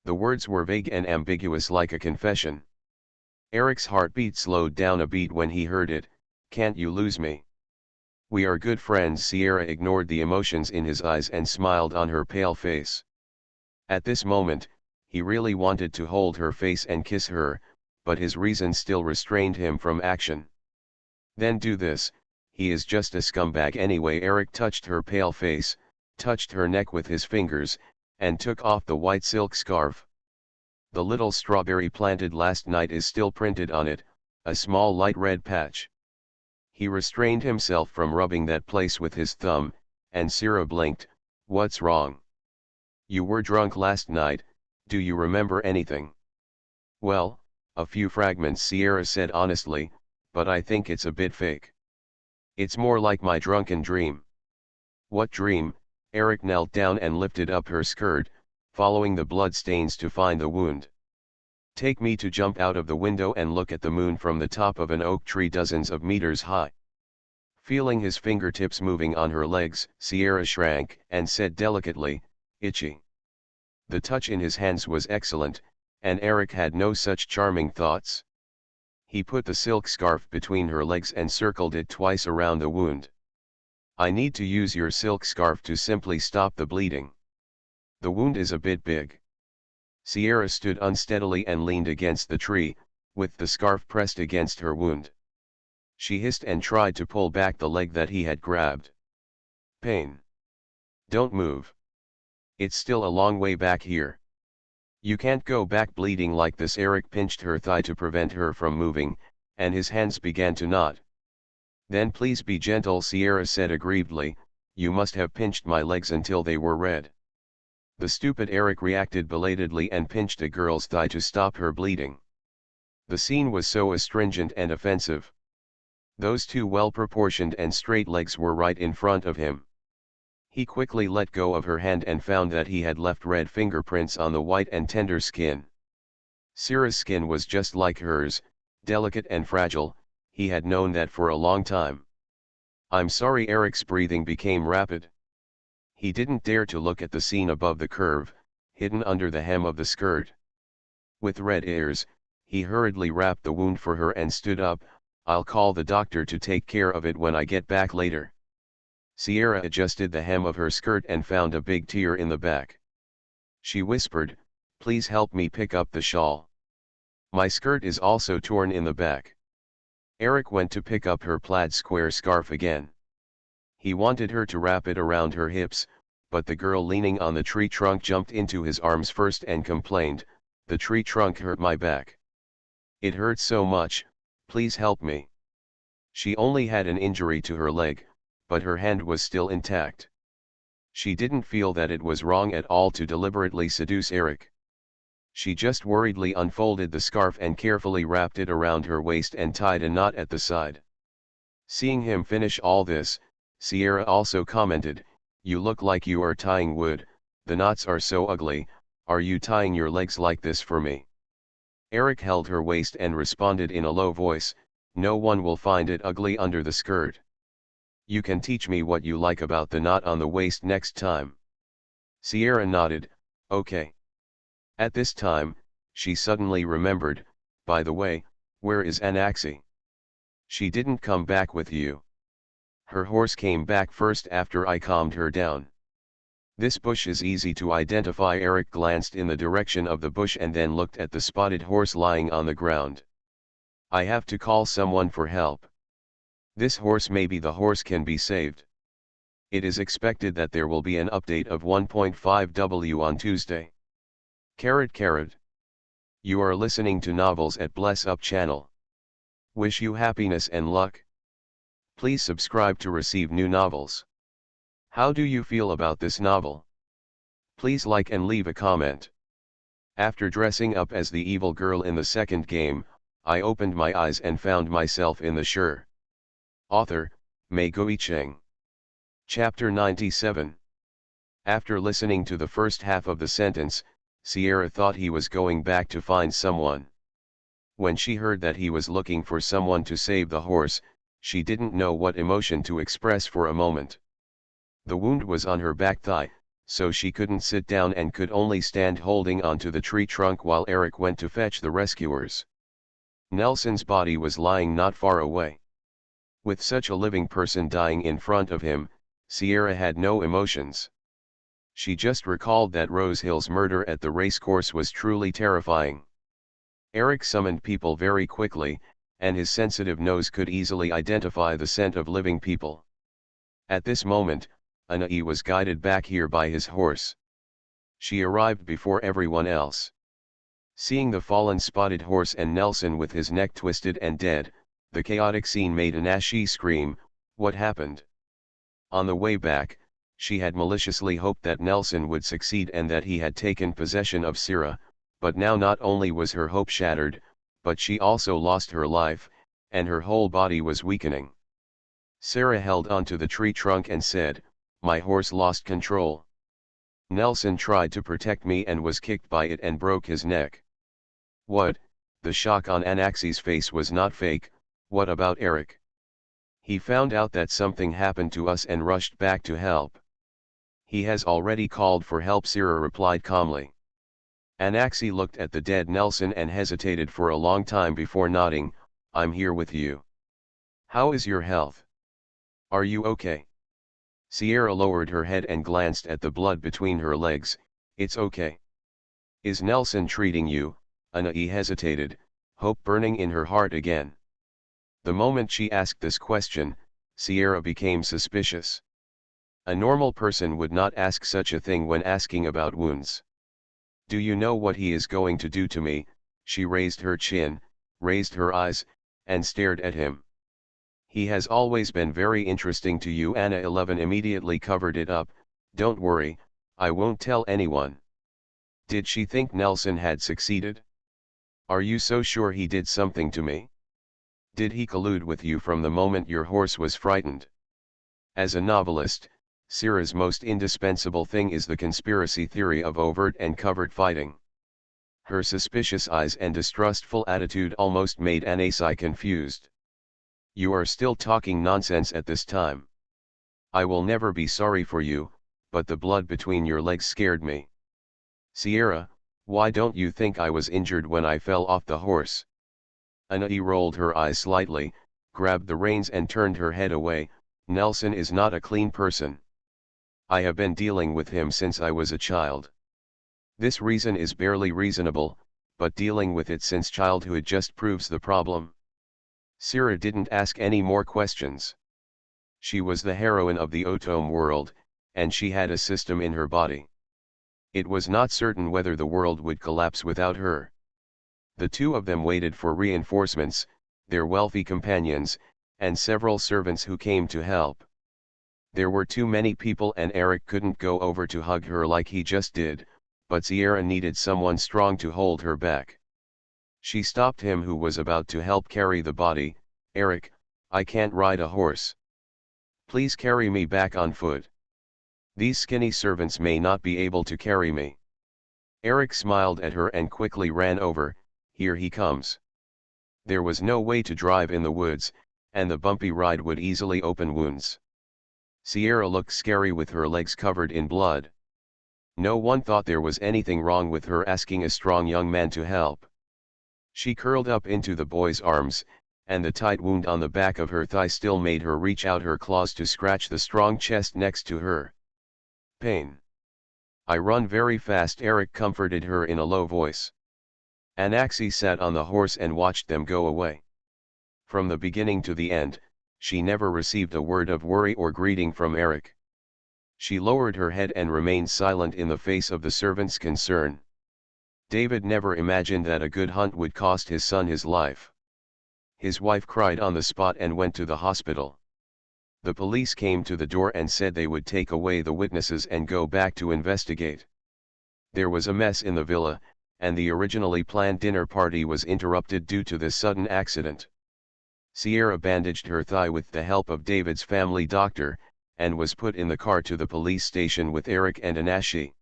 The words were vague and ambiguous like a confession. Eric's heartbeat slowed down a beat when he heard it. "Can't you lose me? We are good friends." Sierra ignored the emotions in his eyes and smiled on her pale face. At this moment, he really wanted to hold her face and kiss her, but his reason still restrained him from action. "Then do this." "He is just a scumbag anyway." Eric touched her pale face, touched her neck with his fingers, and took off the white silk scarf. "The little strawberry planted last night is still printed on it, a small light red patch." He restrained himself from rubbing that place with his thumb, and Sierra blinked. "What's wrong? You were drunk last night. Do you remember anything?" "Well, a few fragments," Sierra said honestly, "but I think it's a bit fake. It's more like my drunken dream." "What dream?" Eric knelt down and lifted up her skirt, following the blood stains to find the wound. "Take me to jump out of the window and look at the moon from the top of an oak tree dozens of meters high." Feeling his fingertips moving on her legs, Sierra shrank and said delicately, "Itchy." The touch in his hands was excellent, and Eric had no such charming thoughts. He put the silk scarf between her legs and circled it twice around the wound. "I need to use your silk scarf to simply stop the bleeding. The wound is a bit big." Sierra stood unsteadily and leaned against the tree, with the scarf pressed against her wound. She hissed and tried to pull back the leg that he had grabbed. "Pain. Don't move. It's still a long way back here. You can't go back bleeding like this." Eric pinched her thigh to prevent her from moving, and his hands began to knot. "Then please be gentle," Sierra said aggrievedly. "You must have pinched my legs until they were red." The stupid Eric reacted belatedly and pinched a girl's thigh to stop her bleeding. The scene was so astringent and offensive. Those two well-proportioned and straight legs were right in front of him. He quickly let go of her hand and found that he had left red fingerprints on the white and tender skin. Sierra's skin was just like hers, delicate and fragile. He had known that for a long time. I'm sorry. Eric's breathing became rapid. He didn't dare to look at the scene above the curve, hidden under the hem of the skirt. With red ears, he hurriedly wrapped the wound for her and stood up. I'll call the doctor to take care of it when I get back later. Sierra adjusted the hem of her skirt and found a big tear in the back. She whispered, please help me pick up the shawl. My skirt is also torn in the back. Eric went to pick up her plaid square scarf again. He wanted her to wrap it around her hips, but the girl leaning on the tree trunk jumped into his arms first and complained, the tree trunk hurt my back. It hurts so much, please help me. She only had an injury to her leg, but her hand was still intact. She didn't feel that it was wrong at all to deliberately seduce Eric. She just worriedly unfolded the scarf and carefully wrapped it around her waist and tied a knot at the side. Seeing him finish all this, Sierra also commented, you look like you are tying wood, the knots are so ugly, are you tying your legs like this for me? Eric held her waist and responded in a low voice, no one will find it ugly under the skirt. You can teach me what you like about the knot on the waist next time. Sierra nodded, okay. At this time, she suddenly remembered, by the way, where is Anaxi? She didn't come back with you. Her horse came back first after I calmed her down. This bush is easy to identify. Eric glanced in the direction of the bush and then looked at the spotted horse lying on the ground. I have to call someone for help. This horse, maybe the horse can be saved. It is expected that there will be an update of 1.5W on Tuesday. Carrot. You are listening to Novels at Bless Up channel. Wish you happiness and luck. Please subscribe to receive new novels. How do you feel about this novel? Please like and leave a comment. After dressing up as the evil girl in the second game, I opened my eyes and found myself in the shore. Author, Mei Guicheng. Chapter 97. After listening to the first half of the sentence, Sierra thought he was going back to find someone. When she heard that he was looking for someone to save the horse, she didn't know what emotion to express for a moment. The wound was on her back thigh, so she couldn't sit down and could only stand holding onto the tree trunk while Eric went to fetch the rescuers. Nelson's body was lying not far away. With such a living person dying in front of him, Sierra had no emotions. She just recalled that Rose Hill's murder at the racecourse was truly terrifying. Eric summoned people very quickly, and his sensitive nose could easily identify the scent of living people. At this moment, Anai was guided back here by his horse. She arrived before everyone else. Seeing the fallen spotted horse and Nelson with his neck twisted and dead, the chaotic scene made Anashi scream, what happened? On the way back, she had maliciously hoped that Nelson would succeed and that he had taken possession of Sierra, but now not only was her hope shattered, but she also lost her life, and her whole body was weakening. Sarah held onto the tree trunk and said, my horse lost control. Nelson tried to protect me and was kicked by it and broke his neck. What? The shock on Anaxi's face was not fake. What about Eric? He found out that something happened to us and rushed back to help. He has already called for help, Sarah replied calmly. Anaxi looked at the dead Nelson and hesitated for a long time before nodding, I'm here with you. How is your health? Are you okay? Sierra lowered her head and glanced at the blood between her legs, it's okay. Is Nelson treating you? Anai hesitated, hope burning in her heart again. The moment she asked this question, Sierra became suspicious. A normal person would not ask such a thing when asking about wounds. Do you know what he is going to do to me? She raised her chin, raised her eyes, and stared at him. He has always been very interesting to you. Anna 11 immediately covered it up, don't worry, I won't tell anyone. Did she think Nelson had succeeded? Are you so sure he did something to me? Did he collude with you from the moment your horse was frightened? As a novelist, Sierra's most indispensable thing is the conspiracy theory of overt and covert fighting. Her suspicious eyes and distrustful attitude almost made Anasi confused. You are still talking nonsense at this time. I will never be sorry for you, but the blood between your legs scared me. Sierra, why don't you think I was injured when I fell off the horse? Anai rolled her eyes slightly, grabbed the reins and turned her head away. Nelson is not a clean person. I have been dealing with him since I was a child. This reason is barely reasonable, but dealing with it since childhood just proves the problem. Sierra didn't ask any more questions. She was the heroine of the Otome world, and she had a system in her body. It was not certain whether the world would collapse without her. The two of them waited for reinforcements, their wealthy companions, and several servants who came to help. There were too many people and Eric couldn't go over to hug her like he just did, but Sierra needed someone strong to hold her back. She stopped him who was about to help carry the body. Eric, I can't ride a horse. Please carry me back on foot. These skinny servants may not be able to carry me. Eric smiled at her and quickly ran over. Here he comes. There was no way to drive in the woods, and the bumpy ride would easily open wounds. Sierra looked scary with her legs covered in blood. No one thought there was anything wrong with her asking a strong young man to help. She curled up into the boy's arms, and the tight wound on the back of her thigh still made her reach out her claws to scratch the strong chest next to her. Pain. I run very fast, Eric comforted her in a low voice. Anaxi sat on the horse and watched them go away. From the beginning to the end, she never received a word of worry or greeting from Eric. She lowered her head and remained silent in the face of the servant's concern. David never imagined that a good hunt would cost his son his life. His wife cried on the spot and went to the hospital. The police came to the door and said they would take away the witnesses and go back to investigate. There was a mess in the villa, and the originally planned dinner party was interrupted due to this sudden accident. Sierra bandaged her thigh with the help of David's family doctor, and was put in the car to the police station with Eric and Anashi.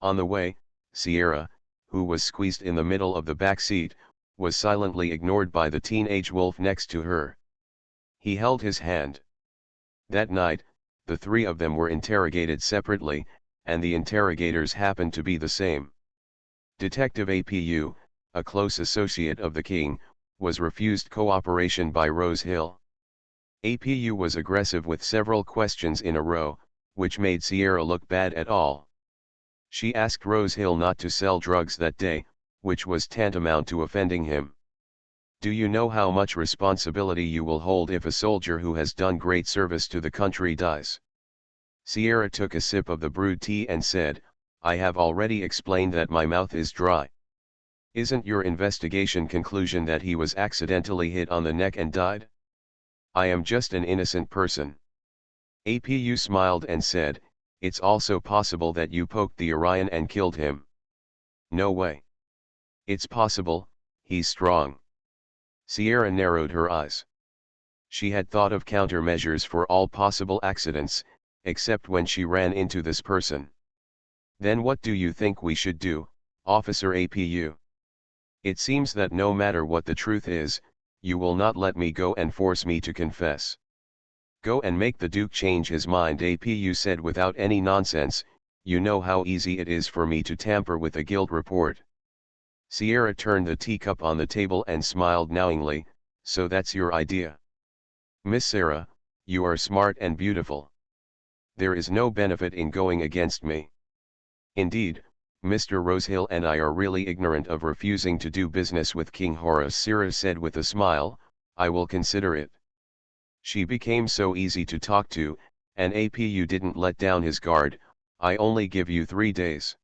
On the way, Sierra, who was squeezed in the middle of the back seat, was silently ignored by the teenage wolf next to her. He held his hand. That night, the three of them were interrogated separately, and the interrogators happened to be the same. Detective APU, a close associate of the king, was refused cooperation by Rose Hill. APU was aggressive with several questions in a row, which made Sierra look bad at all. She asked Rose Hill not to sell drugs that day, which was tantamount to offending him. Do you know how much responsibility you will hold if a soldier who has done great service to the country dies? Sierra took a sip of the brewed tea and said, I have already explained that my mouth is dry. Isn't your investigation conclusion that he was accidentally hit on the neck and died? I am just an innocent person. APU smiled and said, it's also possible that you poked the Orion and killed him. No way. It's possible, he's strong. Sierra narrowed her eyes. She had thought of countermeasures for all possible accidents, except when she ran into this person. Then what do you think we should do, Officer APU? It seems that no matter what the truth is, you will not let me go and force me to confess. Go and make the Duke change his mind, APU said without any nonsense. You know how easy it is for me to tamper with a guilt report. Sierra turned the teacup on the table and smiled knowingly. So that's your idea. Miss Sarah, you are smart and beautiful. There is no benefit in going against me. Indeed, Mr. Rosehill and I are really ignorant of refusing to do business with King Horus, Sierra said with a smile. I will consider it. She became so easy to talk to, and APU didn't let down his guard. I only give you 3 days.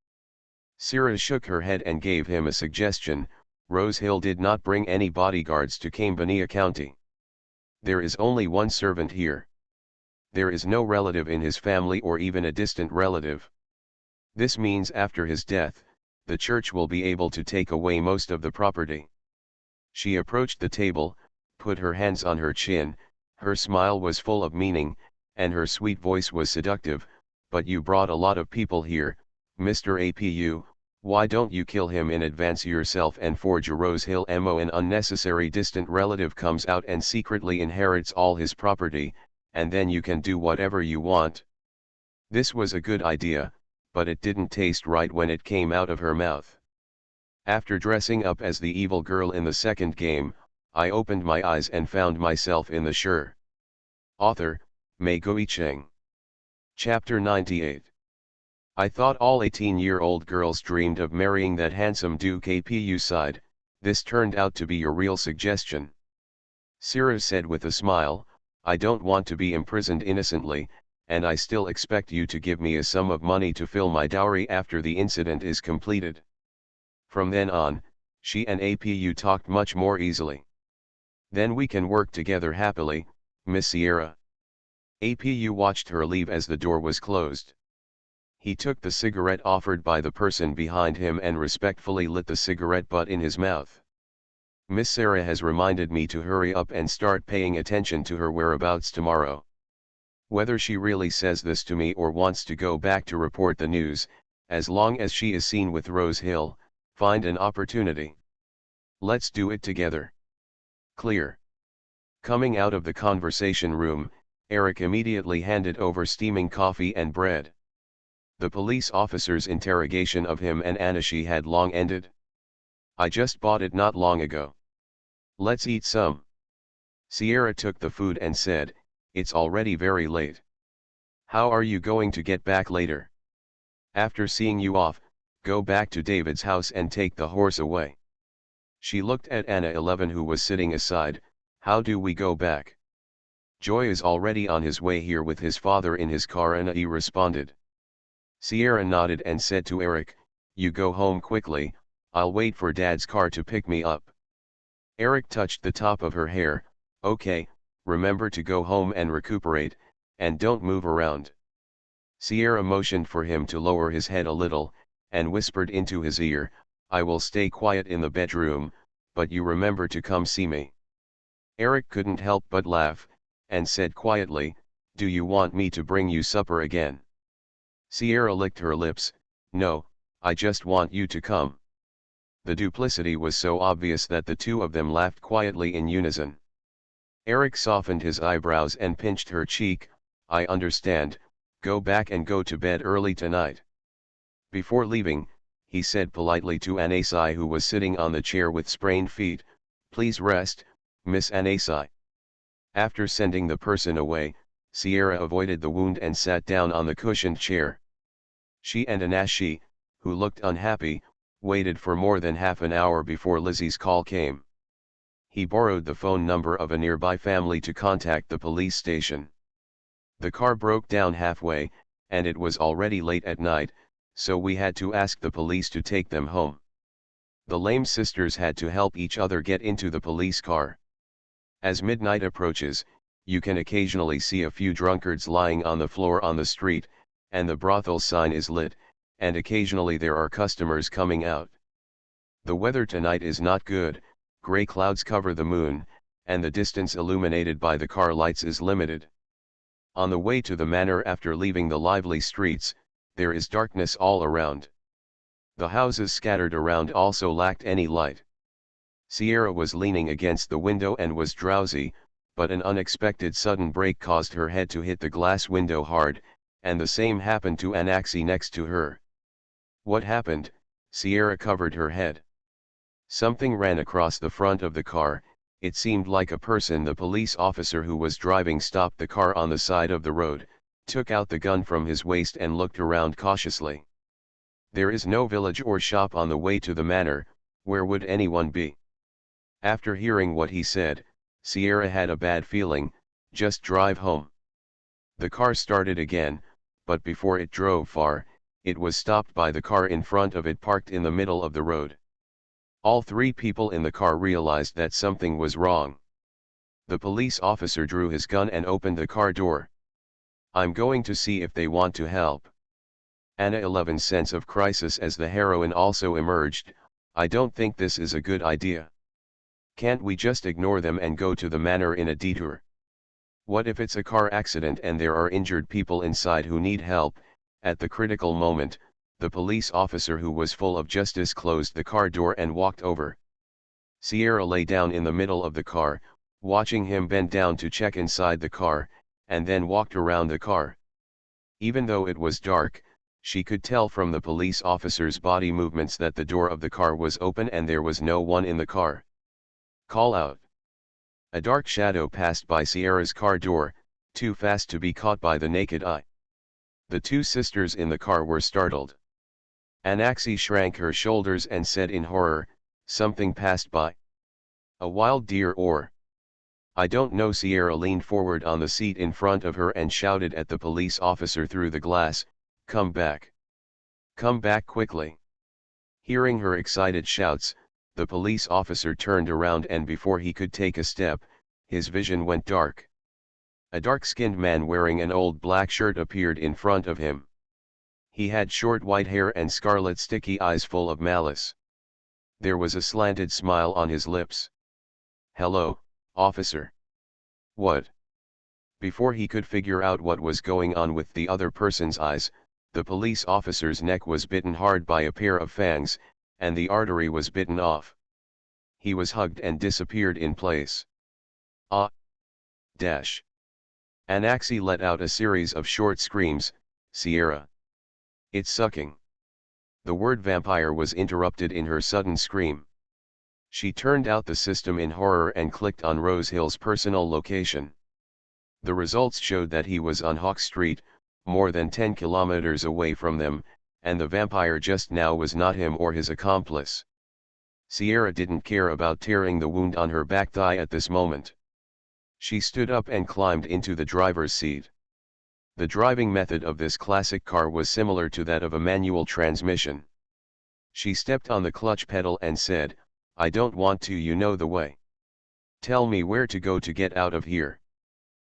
Sierra shook her head and gave him a suggestion. Rosehill did not bring any bodyguards to Cambania County. There is only one servant here. There is no relative in his family or even a distant relative. This means after his death, the church will be able to take away most of the property. She approached the table, put her hands on her chin, her smile was full of meaning, and her sweet voice was seductive. But you brought a lot of people here, Mr. APU, Why don't you kill him in advance yourself and forge a Rose Hill MO? An unnecessary distant relative comes out and secretly inherits all his property, and then you can do whatever you want. This was a good idea, but it didn't taste right when it came out of her mouth. After dressing up as the evil girl in the second game, I opened my eyes and found myself in the Sure. Author, Mei Goicheng. Chapter 98. I thought all 18-year-old girls dreamed of marrying that handsome Duke APU side. This turned out to be your real suggestion. Sira said with a smile, I don't want to be imprisoned innocently, and I still expect you to give me a sum of money to fill my dowry after the incident is completed. From then on, she and APU talked much more easily. Then we can work together happily, Miss Sierra. APU watched her leave as the door was closed. He took the cigarette offered by the person behind him and respectfully lit the cigarette butt in his mouth. Miss Sarah has reminded me to hurry up and start paying attention to her whereabouts tomorrow. Whether she really says this to me or wants to go back to report the news, as long as she is seen with Rose Hill, find an opportunity. Let's do it together. Clear. Coming out of the conversation room, Eric immediately handed over steaming coffee and bread. The police officer's interrogation of him and Anishi had long ended. I just bought it not long ago. Let's eat some. Sierra took the food and said, it's already very late. How are you going to get back later? After seeing you off, go back to David's house and take the horse away. She looked at Anna 11 who was sitting aside. How do we go back? Joy is already on his way here with his father in his car, Anna E responded. Sierra nodded and said to Eric, you go home quickly, I'll wait for Dad's car to pick me up. Eric touched the top of her hair, okay, remember to go home and recuperate, and don't move around. Sierra motioned for him to lower his head a little, and whispered into his ear, I will stay quiet in the bedroom, but you remember to come see me. Eric couldn't help but laugh, and said quietly, do you want me to bring you supper again? Sierra licked her lips, no, I just want you to come. The duplicity was so obvious that the two of them laughed quietly in unison. Eric softened his eyebrows and pinched her cheek, I understand, go back and go to bed early tonight. Before leaving, he said politely to Anasai who was sitting on the chair with sprained feet, please rest, Miss Anasai. After sending the person away, Sierra avoided the wound and sat down on the cushioned chair. She and Anashi, who looked unhappy, waited for more than half an hour before Lizzie's call came. He borrowed the phone number of a nearby family to contact the police station. The car broke down halfway, and it was already late at night, so we had to ask the police to take them home. The Lame sisters had to help each other get into the police car. As midnight approaches, you can occasionally see a few drunkards lying on the floor on the street, and the brothel sign is lit, and occasionally there are customers coming out. The weather tonight is not good, gray clouds cover the moon, and the distance illuminated by the car lights is limited. On the way to the manor after leaving the lively streets, there is darkness all around. The houses scattered around also lacked any light. Sierra was leaning against the window and was drowsy, but an unexpected sudden break caused her head to hit the glass window hard, and the same happened to Anaxi next to her. What happened? Sierra covered her head. Something ran across the front of the car. It seemed like a person. The police officer who was driving stopped the car on the side of the road, took out the gun from his waist and looked around cautiously. There is no village or shop on the way to the manor, where would anyone be? After hearing what he said, Sierra had a bad feeling, just drive home. The car started again, but before it drove far, it was stopped by the car in front of it parked in the middle of the road. All three people in the car realized that something was wrong. The police officer drew his gun and opened the car door. I'm going to see if they want to help. Anna 11's sense of crisis as the heroine also emerged. I don't think this is a good idea. Can't we just ignore them and go to the manor in a detour? What if it's a car accident and there are injured people inside who need help? At the critical moment, The police officer who was full of justice closed the car door and walked over. Sierra lay down in the middle of the car, watching him bend down to check inside the car, and then walked around the car. Even though it was dark, she could tell from the police officer's body movements that the door of the car was open and there was no one in the car. Call out. A dark shadow passed by Sierra's car door, too fast to be caught by the naked eye. The two sisters in the car were startled. Anaxi shrank her shoulders and said in horror, "Something passed by. A wild deer or..." "I don't know." Sierra leaned forward on the seat in front of her and shouted at the police officer through the glass, "Come back. Come back quickly." Hearing her excited shouts, the police officer turned around and before he could take a step, his vision went dark. A dark-skinned man wearing an old black shirt appeared in front of him. He had short white hair and scarlet sticky eyes full of malice. There was a slanted smile on his lips. "Hello, officer." "What?" Before he could figure out what was going on with the other person's eyes, the police officer's neck was bitten hard by a pair of fangs, and the artery was bitten off. He was hugged and disappeared in place. "Ah! Dash!" Anaxi let out a series of short screams. "Sierra! It's sucking!" The word vampire was interrupted in her sudden scream. She turned out the system in horror and clicked on Rosehill's personal location. The results showed that he was on Hawk Street, more than 10 kilometers away from them, and the vampire just now was not him or his accomplice. Sierra didn't care about tearing the wound on her back thigh at this moment. She stood up and climbed into the driver's seat. The driving method of this classic car was similar to that of a manual transmission. She stepped on the clutch pedal and said, "I don't want to, you know the way. Tell me where to go to get out of here."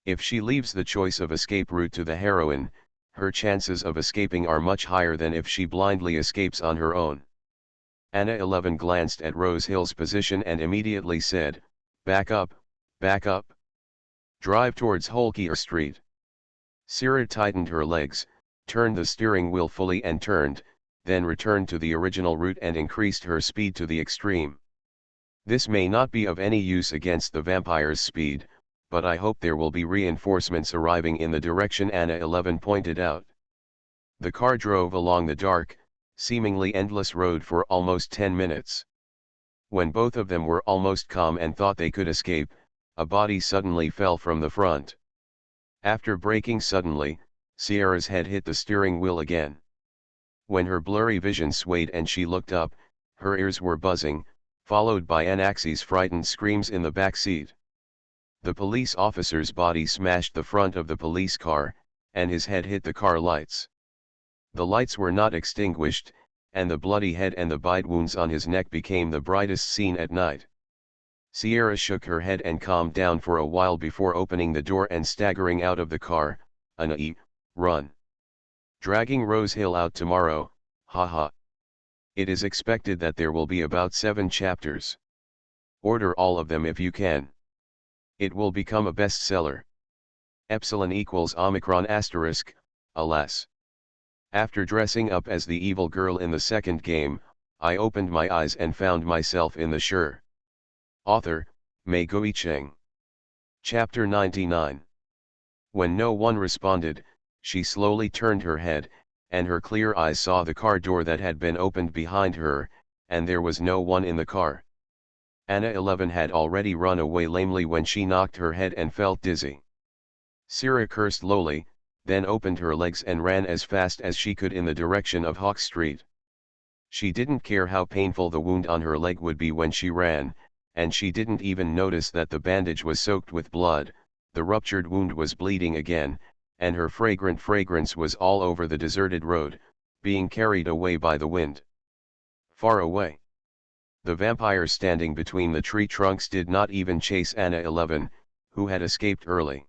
If she leaves the choice of escape route to the heroine, her chances of escaping are much higher than if she blindly escapes on her own. Anna 11 glanced at Rosehill's position and immediately said, back up, drive towards Holkier Street." Sierra tightened her legs, turned the steering wheel fully and turned, then returned to the original route and increased her speed to the extreme. "This may not be of any use against the vampire's speed, but I hope there will be reinforcements arriving in the direction Anna 11 pointed out." The car drove along the dark, seemingly endless road for almost 10 minutes. When both of them were almost calm and thought they could escape, a body suddenly fell from the front. After braking suddenly, Sierra's head hit the steering wheel again. When her blurry vision swayed and she looked up, her ears were buzzing, followed by Anaxi's frightened screams in the back seat. The police officer's body smashed the front of the police car, and his head hit the car lights. The lights were not extinguished, and the bloody head and the bite wounds on his neck became the brightest scene at night. Sierra shook her head and calmed down for a while before opening the door and staggering out of the car. "Anai, run. Dragging Rosehill out tomorrow, haha. It is expected that there will be about 7 chapters. Order all of them if you can. It will become a bestseller. Epsilon equals Omicron asterisk, alas. After dressing up as the evil girl in the second game, I opened my eyes and found myself in the Sure. Author, Mei Guicheng. Chapter 99. When no one responded, she slowly turned her head, and her clear eyes saw the car door that had been opened behind her, and there was no one in the car. Anna 11 had already run away lamely when she knocked her head and felt dizzy. Sierra cursed lowly, then opened her legs and ran as fast as she could in the direction of Hawk Street. She didn't care how painful the wound on her leg would be when she ran, and she didn't even notice that the bandage was soaked with blood. The ruptured wound was bleeding again, and her fragrant fragrance was all over the deserted road, being carried away by the wind. Far away. The vampire standing between the tree trunks did not even chase Anna 11, who had escaped early.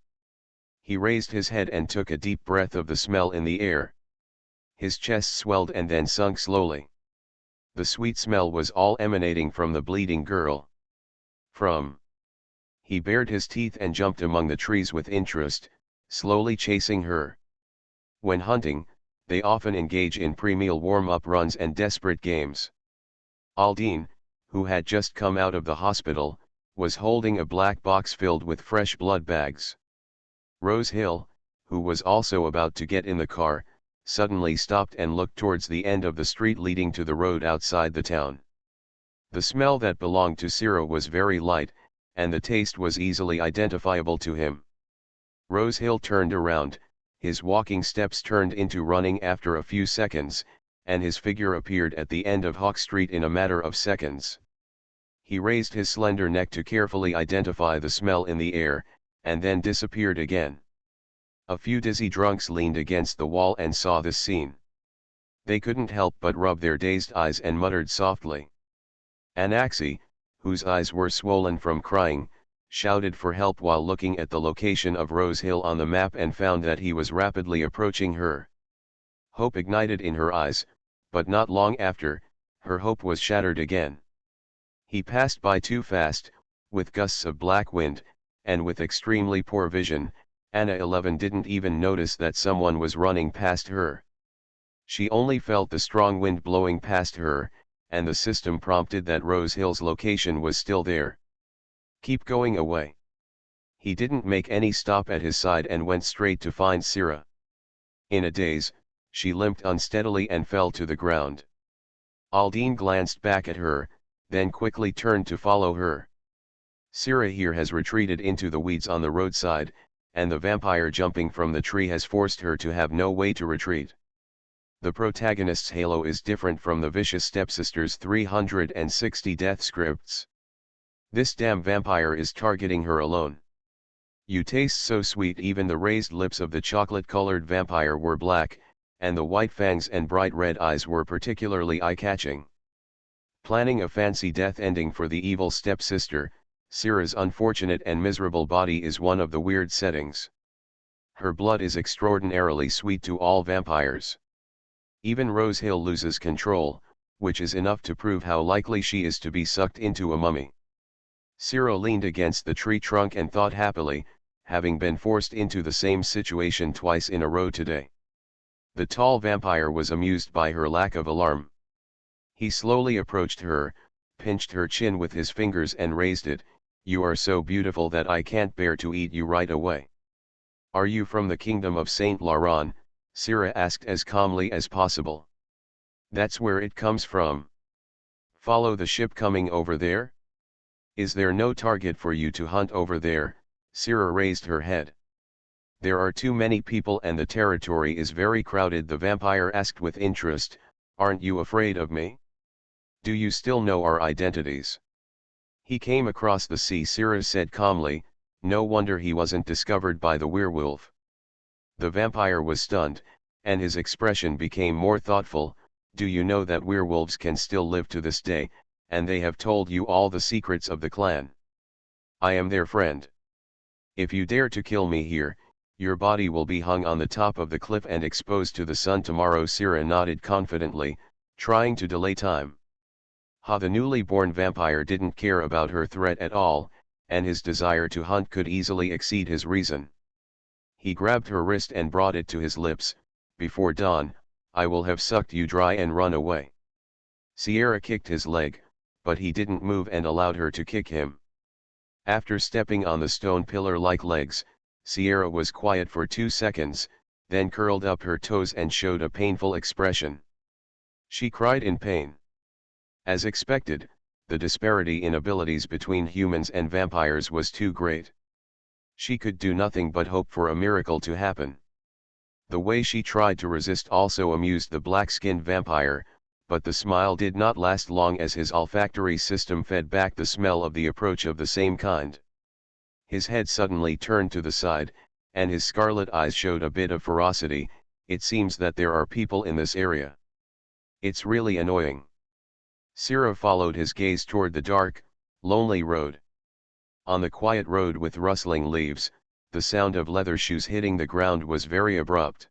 He raised his head and took a deep breath of the smell in the air. His chest swelled and then sunk slowly. The sweet smell was all emanating from the bleeding girl. He bared his teeth and jumped among the trees with interest, slowly chasing her. When hunting, They often engage in pre-meal warm-up runs and desperate games. Aldine, who had just come out of the hospital, was holding a black box filled with fresh blood bags. Rose Hill, who was also about to get in the car, suddenly stopped and looked towards the end of the street leading to the road outside the town. The smell that belonged to Cyril was very light, and the taste was easily identifiable to him. Rose Hill turned around, his walking steps turned into running after a few seconds, and his figure appeared at the end of Hawk Street in a matter of seconds. He raised his slender neck to carefully identify the smell in the air, and then disappeared again. A few dizzy drunks leaned against the wall and saw this scene. They couldn't help but rub their dazed eyes and muttered softly. Anaxi, whose eyes were swollen from crying, shouted for help while looking at the location of Rose Hill on the map and found that he was rapidly approaching her. Hope ignited in her eyes, but not long after, her hope was shattered again. He passed by too fast, with gusts of black wind, and with extremely poor vision. Anna 11 didn't even notice that someone was running past her. She only felt the strong wind blowing past her, and the system prompted that Rose Hill's location was still there. Keep going away. He didn't make any stop at his side and went straight to find Syrah. In a daze, she limped unsteadily and fell to the ground. Aldine glanced back at her, then quickly turned to follow her. Syrah here has retreated into the weeds on the roadside, and the vampire jumping from the tree has forced her to have no way to retreat. The protagonist's halo is different from the vicious stepsister's 360 death scripts. This damn vampire is targeting her alone. You taste so sweet. Even the raised lips of the chocolate-colored vampire were black, and the white fangs and bright red eyes were particularly eye-catching. Planning a fancy death ending for the evil stepsister, Syrah's unfortunate and miserable body is one of the weird settings. Her blood is extraordinarily sweet to all vampires. Even Rose Hill loses control, which is enough to prove how likely she is to be sucked into a mummy. Syrah leaned against the tree trunk and thought happily, having been forced into the same situation twice in a row today. The tall vampire was amused by her lack of alarm. He slowly approached her, pinched her chin with his fingers and raised it. You are so beautiful that I can't bear to eat you right away. Are you from the kingdom of Saint Laurent? Syrah asked as calmly as possible. That's where it comes from. Follow the ship coming over there? Is there no target for you to hunt over there? Syrah raised her head. There are too many people and the territory is very crowded. The vampire asked with interest. Aren't you afraid of me? Do you still know our identities? He came across the sea, Syrah said calmly. No wonder he wasn't discovered by the werewolf. The vampire was stunned, and his expression became more thoughtful. Do you know that werewolves can still live to this day, and they have told you all the secrets of the clan? I am their friend. If you dare to kill me here, your body will be hung on the top of the cliff and exposed to the sun tomorrow. Syrah nodded confidently, trying to delay time. The newly born vampire didn't care about her threat at all, and his desire to hunt could easily exceed his reason. He grabbed her wrist and brought it to his lips. Before dawn, I will have sucked you dry and run away. Sierra kicked his leg, but he didn't move and allowed her to kick him. After stepping on the stone pillar-like legs, Sierra was quiet for 2 seconds, then curled up her toes and showed a painful expression. She cried in pain. As expected, the disparity in abilities between humans and vampires was too great. She could do nothing but hope for a miracle to happen. The way she tried to resist also amused the black-skinned vampire, but the smile did not last long as his olfactory system fed back the smell of the approach of the same kind. His head suddenly turned to the side, and his scarlet eyes showed a bit of ferocity. It seems that there are people in this area. It's really annoying. Syrah followed his gaze toward the dark, lonely road. On the quiet road with rustling leaves, the sound of leather shoes hitting the ground was very abrupt.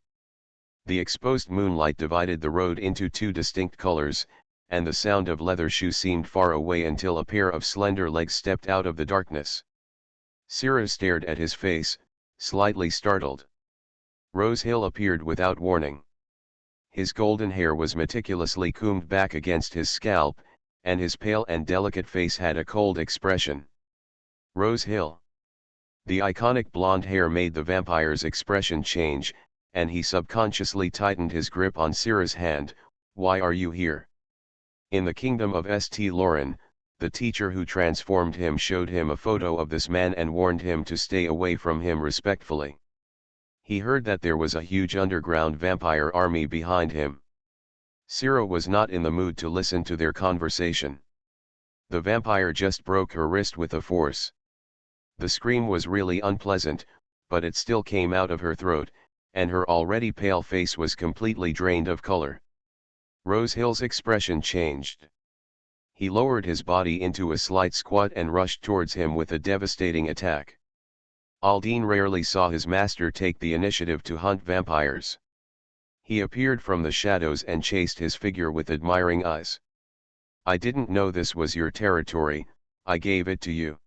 The exposed moonlight divided the road into 2 distinct colors, and the sound of leather shoes seemed far away until a pair of slender legs stepped out of the darkness. Syrah stared at his face, slightly startled. Rose Hill appeared without warning. His golden hair was meticulously combed back against his scalp, and his pale and delicate face had a cold expression. Rose Hill. The iconic blonde hair made the vampire's expression change, and he subconsciously tightened his grip on Syrah's hand. Why are you here? In the kingdom of St. Lauren, the teacher who transformed him showed him a photo of this man and warned him to stay away from him respectfully. He heard that there was a huge underground vampire army behind him. Syrah was not in the mood to listen to their conversation. The vampire just broke her wrist with a force. The scream was really unpleasant, but it still came out of her throat, and her already pale face was completely drained of color. Rose Hill's expression changed. He lowered his body into a slight squat and rushed towards him with a devastating attack. Aldine rarely saw his master take the initiative to hunt vampires. He appeared from the shadows and chased his figure with admiring eyes. I didn't know this was your territory, I gave it to you.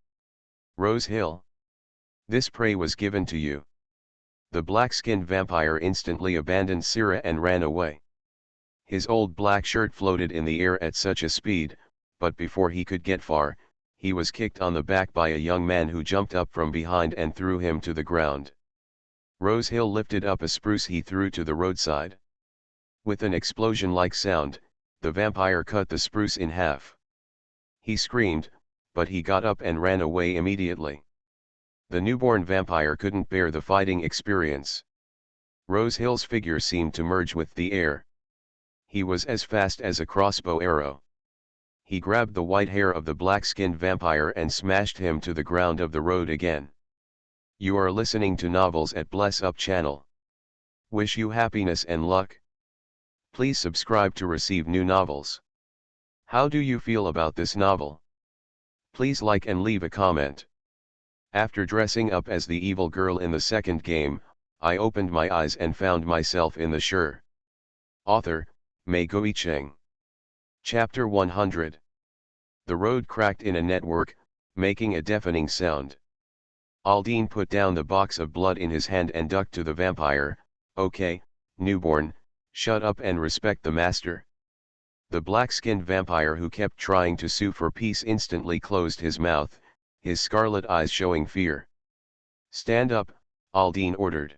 Rose Hill. This prey was given to you. The black-skinned vampire instantly abandoned Syrah and ran away. His old black shirt floated in the air at such a speed, but before he could get far, he was kicked on the back by a young man who jumped up from behind and threw him to the ground. Rose Hill lifted up a spruce he threw to the roadside. With an explosion-like sound, the vampire cut the spruce in half. He screamed, but he got up and ran away immediately. The newborn vampire couldn't bear the fighting experience. Rose Hill's figure seemed to merge with the air. He was as fast as a crossbow arrow. He grabbed the white hair of the black-skinned vampire and smashed him to the ground of the road again. You are listening to Novels at Bless Up channel. Wish you happiness and luck. Please subscribe to receive new novels. How do you feel about this novel? Please like and leave a comment. After dressing up as the evil girl in the second game, I opened my eyes and found myself in the Sure. Author, Mei Goicheng. Chapter 100. The road cracked in a network, making a deafening sound. Aldine put down the box of blood in his hand and ducked to the vampire. Okay, newborn, shut up and respect the master. The black-skinned vampire who kept trying to sue for peace instantly closed his mouth, his scarlet eyes showing fear. Stand up, Aldine ordered.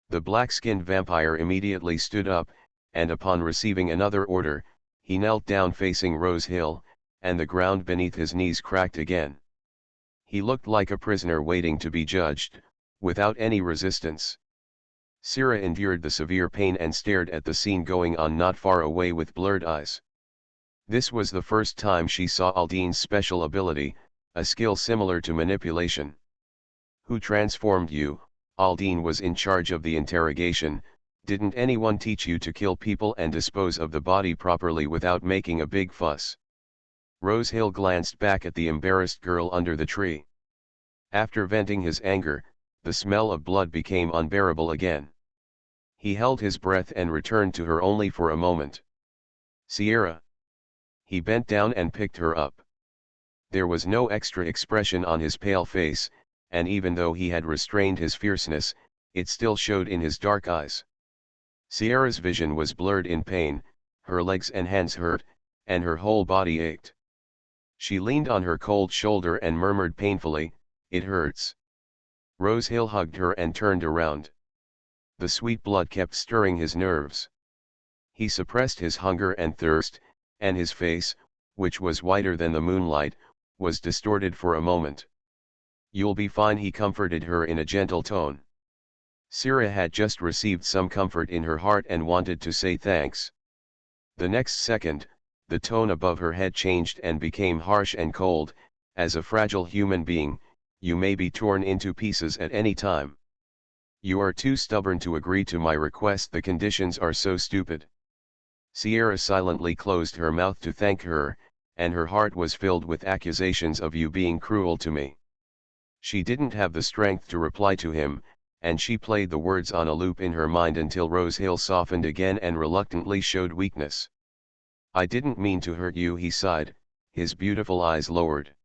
The black-skinned vampire immediately stood up, and upon receiving another order, he knelt down facing Rose Hill, and the ground beneath his knees cracked again. He looked like a prisoner waiting to be judged, without any resistance. Syrah endured the severe pain and stared at the scene going on not far away with blurred eyes. This was the first time she saw Aldine's special ability, a skill similar to manipulation. Who transformed you? Aldine was in charge of the interrogation. Didn't anyone teach you to kill people and dispose of the body properly without making a big fuss? Rose Hill glanced back at the embarrassed girl under the tree. After venting his anger, the smell of blood became unbearable again. He held his breath and returned to her only for a moment. Sierra. He bent down and picked her up. There was no extra expression on his pale face, and even though he had restrained his fierceness, it still showed in his dark eyes. Sierra's vision was blurred in pain, her legs and hands hurt, and her whole body ached. She leaned on her cold shoulder and murmured painfully, "It hurts." Rose Hill hugged her and turned around. The sweet blood kept stirring his nerves. He suppressed his hunger and thirst, and his face, which was whiter than the moonlight, was distorted for a moment. "You'll be fine," he comforted her in a gentle tone. Syrah had just received some comfort in her heart and wanted to say thanks. The next second, the tone above her head changed and became harsh and cold. As a fragile human being, you may be torn into pieces at any time. You are too stubborn to agree to my request. The conditions are so stupid. Sierra silently closed her mouth to thank her, and her heart was filled with accusations of you being cruel to me. She didn't have the strength to reply to him, and she played the words on a loop in her mind until Rose Hill softened again and reluctantly showed weakness. "I didn't mean to hurt you," he sighed, his beautiful eyes lowered.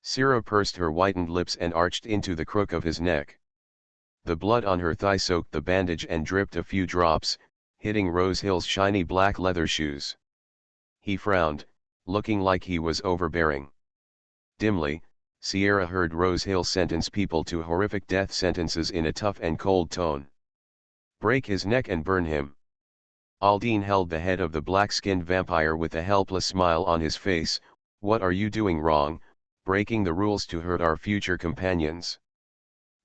Syrah pursed her whitened lips and arched into the crook of his neck. The blood on her thigh soaked the bandage and dripped a few drops. hitting Rose Hill's shiny black leather shoes. He frowned, looking like he was overbearing. Dimly, Sierra heard Rose Hill sentence people to horrific death sentences in a tough and cold tone. Break his neck and burn him. Aldine held the head of the black-skinned vampire with a helpless smile on his face. What are you doing wrong, breaking the rules to hurt our future companions?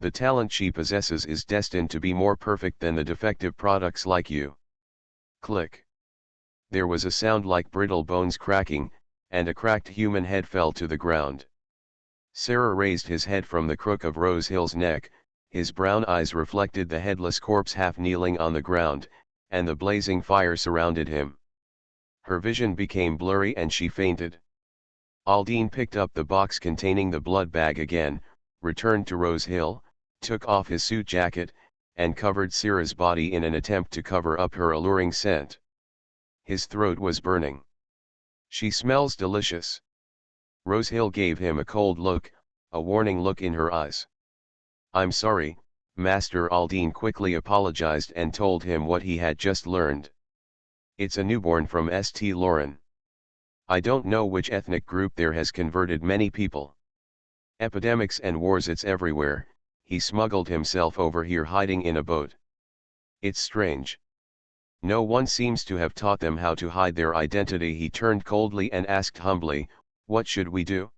The talent she possesses is destined to be more perfect than the defective products like you. Click. There was a sound like brittle bones cracking, and a cracked human head fell to the ground. Sarah raised his head from the crook of Rose Hill's neck, his brown eyes reflected the headless corpse half kneeling on the ground, and the blazing fire surrounded him. Her vision became blurry and she fainted. Aldine picked up the box containing the blood bag again, returned to Rose Hill, took off his suit jacket, and covered Sarah's body in an attempt to cover up her alluring scent. His throat was burning. She smells delicious. Rose Hill gave him a cold look, a warning look in her eyes. I'm sorry, Master. Aldine quickly apologized and told him what he had just learned. It's a newborn from St. Lauren. I don't know which ethnic group there has converted many people. Epidemics and wars, it's everywhere. He smuggled himself over here hiding in a boat. It's strange. No one seems to have taught them how to hide their identity. He turned coldly and asked humbly, what should we do?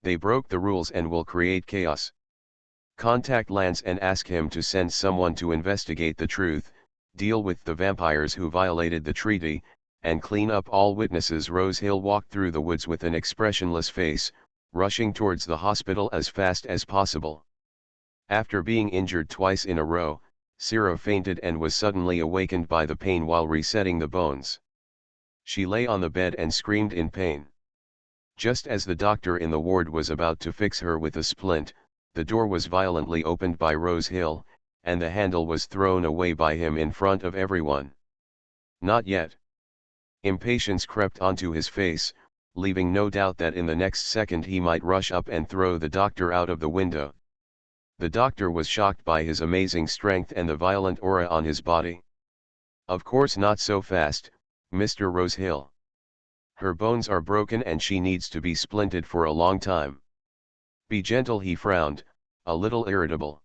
They broke the rules and will create chaos. Contact Lance and ask him to send someone to investigate the truth, deal with the vampires who violated the treaty, and clean up all witnesses. Rose Hill walked through the woods with an expressionless face, rushing towards the hospital as fast as possible. After being injured twice in a row, Sarah fainted and was suddenly awakened by the pain while resetting the bones. She lay on the bed and screamed in pain. Just as the doctor in the ward was about to fix her with a splint, the door was violently opened by Rose Hill, and the handle was thrown away by him in front of everyone. Not yet. Impatience crept onto his face, leaving no doubt that in the next second he might rush up and throw the doctor out of the window. The doctor was shocked by his amazing strength and the violent aura on his body. Of course not so fast, Mr. Rose Hill. Her bones are broken and she needs to be splinted for a long time. Be gentle. He frowned, a little irritable.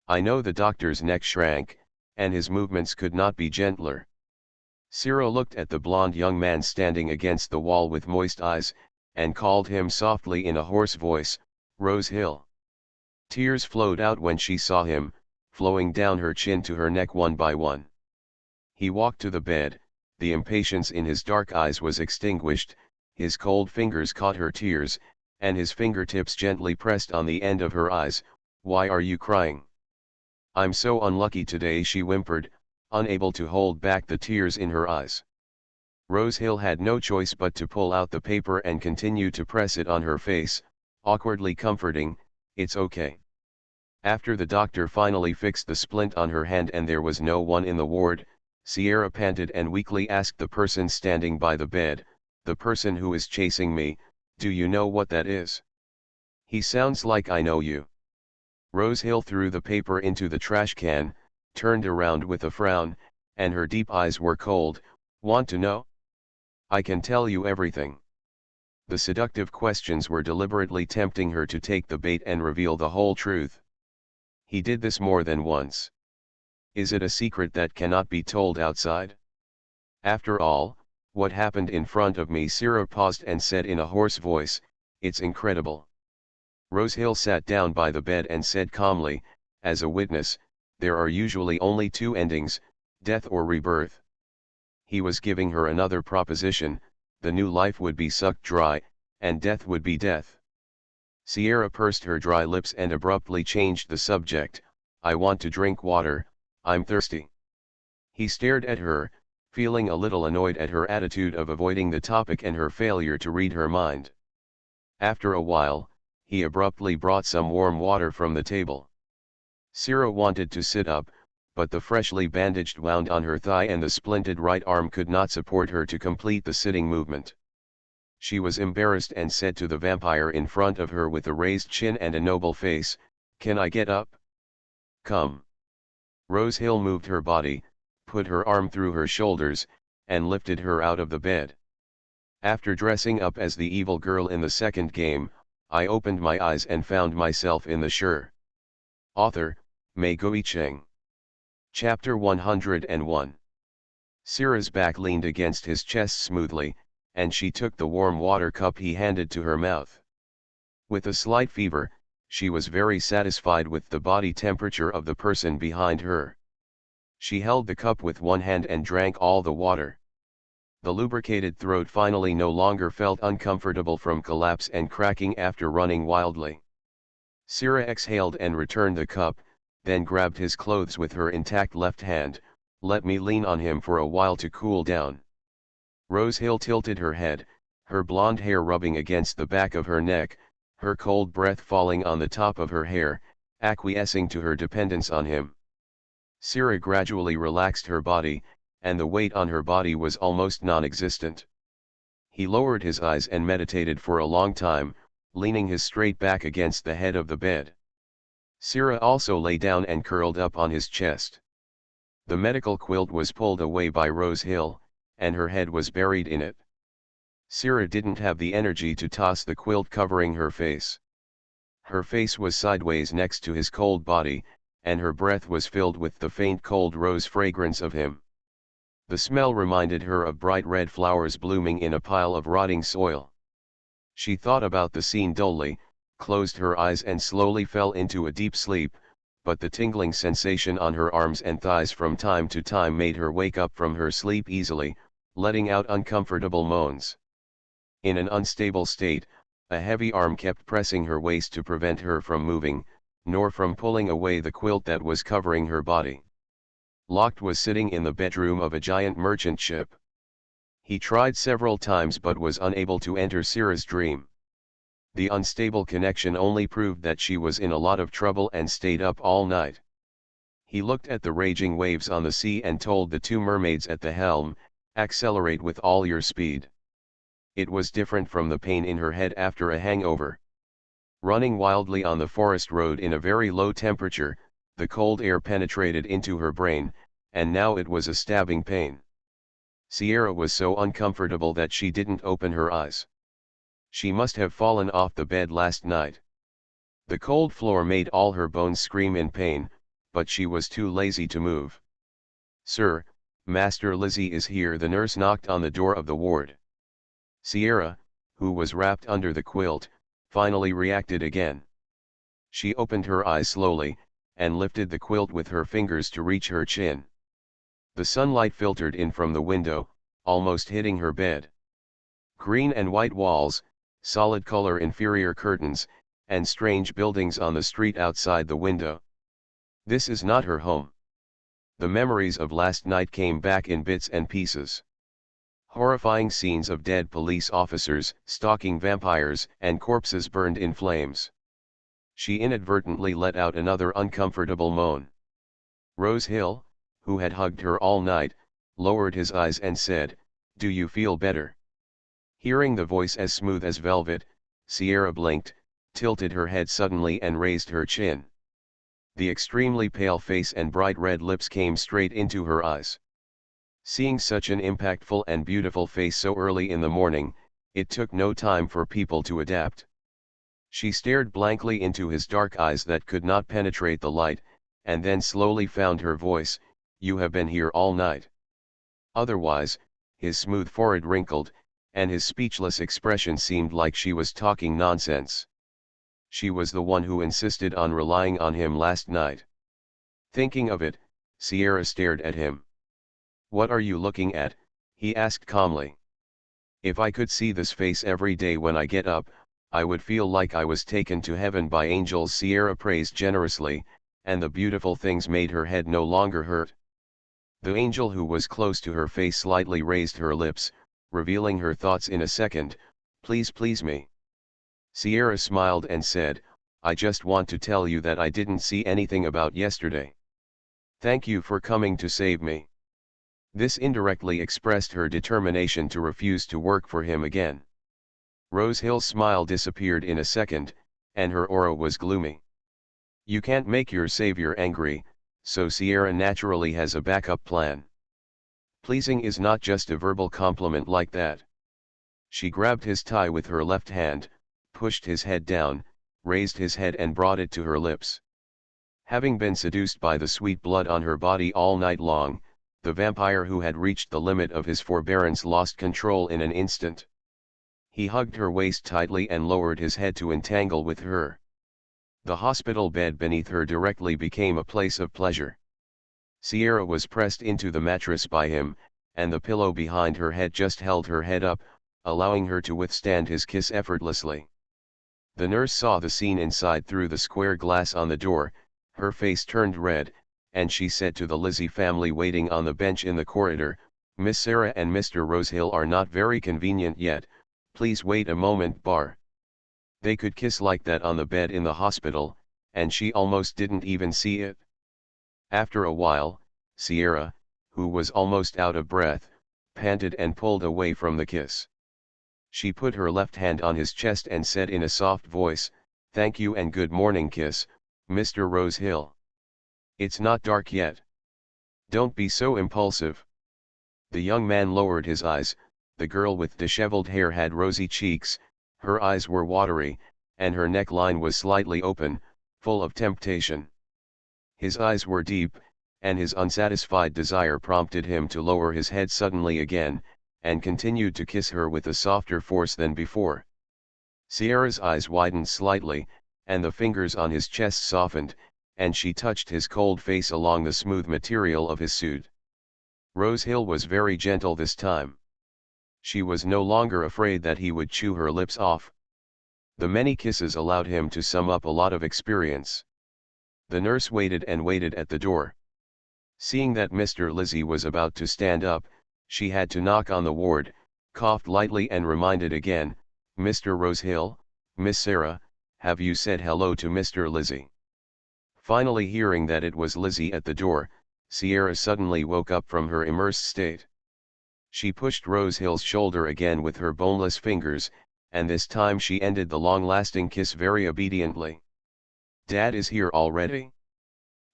I know. The doctor's neck shrank, and his movements could not be gentler. Sarah looked at the blond young man standing against the wall with moist eyes, and called him softly in a hoarse voice, Rose Hill. Tears flowed out when she saw him, flowing down her chin to her neck one by one. He walked to the bed, the impatience in his dark eyes was extinguished, his cold fingers caught her tears, and his fingertips gently pressed on the end of her eyes. Why are you crying? I'm so unlucky today, she whimpered, unable to hold back the tears in her eyes. Rose Hill had no choice but to pull out the paper and continue to press it on her face, awkwardly comforting, it's okay. After the doctor finally fixed the splint on her hand and there was no one in the ward, Sierra panted and weakly asked the person standing by the bed, the person who is chasing me, do you know what that is? He sounds like I know you. Rose Hill threw the paper into the trash can, turned around with a frown, and her deep eyes were cold. Want to know? I can tell you everything. The seductive questions were deliberately tempting her to take the bait and reveal the whole truth. He did this more than once. Is it a secret that cannot be told outside? After all, what happened in front of me? Sarah paused and said in a hoarse voice, it's incredible. Rose Hill sat down by the bed and said calmly, as a witness, there are usually only two endings, death or rebirth. He was giving her another proposition, the new life would be sucked dry, and death would be death. Sierra pursed her dry lips and abruptly changed the subject, I want to drink water, I'm thirsty. He stared at her, feeling a little annoyed at her attitude of avoiding the topic and her failure to read her mind. After a while, he abruptly brought some warm water from the table. Sarah wanted to sit up, but the freshly bandaged wound on her thigh and the splinted right arm could not support her to complete the sitting movement. She was embarrassed and said to the vampire in front of her with a raised chin and a noble face, can I get up? Come. Rose Hill moved her body, put her arm through her shoulders, and lifted her out of the bed. After dressing up as the evil girl in the second game, I opened my eyes and found myself in the sure. Author, Mei Goicheng. Chapter 101. Sira's back leaned against his chest smoothly, and she took the warm water cup he handed to her mouth. With a slight fever, she was very satisfied with the body temperature of the person behind her. She held the cup with one hand and drank all the water. The lubricated throat finally no longer felt uncomfortable from collapse and cracking after running wildly. Sira exhaled and returned the cup, then grabbed his clothes with her intact left hand. Let me lean on him for a while to cool down. Rosehill tilted her head, her blonde hair rubbing against the back of her neck, her cold breath falling on the top of her hair, acquiescing to her dependence on him. Sira gradually relaxed her body, and the weight on her body was almost non-existent. He lowered his eyes and meditated for a long time, leaning his straight back against the head of the bed. Sira also lay down and curled up on his chest. The medical quilt was pulled away by Rosehill, and her head was buried in it. Sira didn't have the energy to toss the quilt covering her face. Her face was sideways next to his cold body, and her breath was filled with the faint cold rose fragrance of him. The smell reminded her of bright red flowers blooming in a pile of rotting soil. She thought about the scene dully, closed her eyes and slowly fell into a deep sleep, but the tingling sensation on her arms and thighs from time to time made her wake up from her sleep easily, letting out uncomfortable moans. In an unstable state, a heavy arm kept pressing her waist to prevent her from moving, nor from pulling away the quilt that was covering her body. Locked was sitting in the bedroom of a giant merchant ship. He tried several times but was unable to enter Sira's dream. The unstable connection only proved that she was in a lot of trouble and stayed up all night. He looked at the raging waves on the sea and told the two mermaids at the helm, "Accelerate with all your speed." It was different from the pain in her head after a hangover. Running wildly on the forest road in a very low temperature, the cold air penetrated into her brain, and now it was a stabbing pain. Sierra was so uncomfortable that she didn't open her eyes. She must have fallen off the bed last night. The cold floor made all her bones scream in pain, but she was too lazy to move. "Sir, Master Lizzie is here." The nurse knocked on the door of the ward. Sierra, who was wrapped under the quilt, finally reacted again. She opened her eyes slowly, and lifted the quilt with her fingers to reach her chin. The sunlight filtered in from the window, almost hitting her bed. Green and white walls, solid color inferior curtains, and strange buildings on the street outside the window. This is not her home. The memories of last night came back in bits and pieces. Horrifying scenes of dead police officers, stalking vampires, and corpses burned in flames. She inadvertently let out another uncomfortable moan. Rosehill, who had hugged her all night, lowered his eyes and said, "Do you feel better?" Hearing the voice as smooth as velvet, Sierra blinked, tilted her head suddenly and raised her chin. The extremely pale face and bright red lips came straight into her eyes. Seeing such an impactful and beautiful face so early in the morning, it took no time for people to adapt. She stared blankly into his dark eyes that could not penetrate the light, and then slowly found her voice, "You have been here all night." Otherwise, his smooth forehead wrinkled, and his speechless expression seemed like she was talking nonsense. She was the one who insisted on relying on him last night. Thinking of it, Sierra stared at him. "What are you looking at?" he asked calmly. "If I could see this face every day when I get up, I would feel like I was taken to heaven by angels." Sierra praised generously, and the beautiful things made her head no longer hurt. The angel who was close to her face slightly raised her lips, revealing her thoughts in a second. "Please please me." Sierra smiled and said, "I just want to tell you that I didn't see anything about yesterday. Thank you for coming to save me." This indirectly expressed her determination to refuse to work for him again. Rosehill's smile disappeared in a second, and her aura was gloomy. "You can't make your savior angry, so Sierra naturally has a backup plan. Pleasing is not just a verbal compliment like that. She grabbed his tie with her left hand, pushed his head down, raised his head and brought it to her lips. Having been seduced by the sweet blood on her body all night long, the vampire who had reached the limit of his forbearance lost control in an instant. He hugged her waist tightly and lowered his head to entangle with her. The hospital bed beneath her directly became a place of pleasure. Sierra was pressed into the mattress by him, and the pillow behind her head just held her head up, allowing her to withstand his kiss effortlessly. The nurse saw the scene inside through the square glass on the door. Her face turned red, and she said to the Lizzie family waiting on the bench in the corridor, "Miss Sarah and Mr. Rosehill are not very convenient yet, please wait a moment bar." They could kiss like that on the bed in the hospital, and she almost didn't even see it. After a while, Sierra, who was almost out of breath, panted and pulled away from the kiss. She put her left hand on his chest and said in a soft voice, "Thank you and good morning kiss, Mr. Rosehill. It's not dark yet. Don't be so impulsive." The young man lowered his eyes. The girl with disheveled hair had rosy cheeks, her eyes were watery, and her neckline was slightly open, full of temptation. His eyes were deep, and his unsatisfied desire prompted him to lower his head suddenly again, and continued to kiss her with a softer force than before. Sierra's eyes widened slightly, and the fingers on his chest softened, and she touched his cold face along the smooth material of his suit. Rosehill was very gentle this time. She was no longer afraid that he would chew her lips off. The many kisses allowed him to sum up a lot of experience. The nurse waited and waited at the door. Seeing that Mr. Lizzie was about to stand up, she had to knock on the ward, coughed lightly and reminded again, "Mr. Rosehill, Miss Sarah, have you said hello to Mr. Lizzie?" Finally hearing that it was Lizzie at the door, Sierra suddenly woke up from her immersed state. She pushed Rosehill's shoulder again with her boneless fingers, and this time she ended the long-lasting kiss very obediently. "Dad is here already?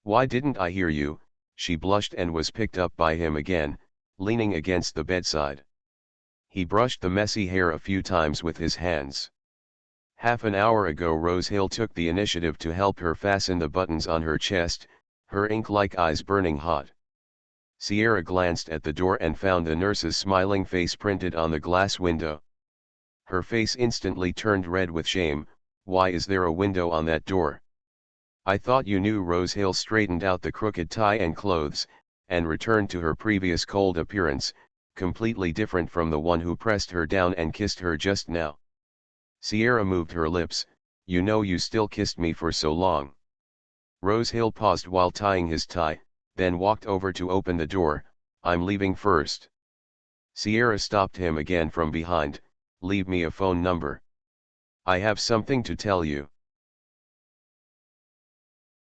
Why didn't I hear you?" She blushed and was picked up by him again, leaning against the bedside. He brushed the messy hair a few times with his hands. Half an hour ago Rosehill took the initiative to help her fasten the buttons on her chest, her ink-like eyes burning hot. Sierra glanced at the door and found the nurse's smiling face printed on the glass window. Her face instantly turned red with shame. "Why is there a window on that door? I thought you knew." Rosehill straightened out the crooked tie and clothes, and returned to her previous cold appearance, completely different from the one who pressed her down and kissed her just now. Sierra moved her lips. "You know you still kissed me for so long." Rosehill paused while tying his tie, then walked over to open the door. "I'm leaving first." Sierra stopped him again from behind. "Leave me a phone number. I have something to tell you."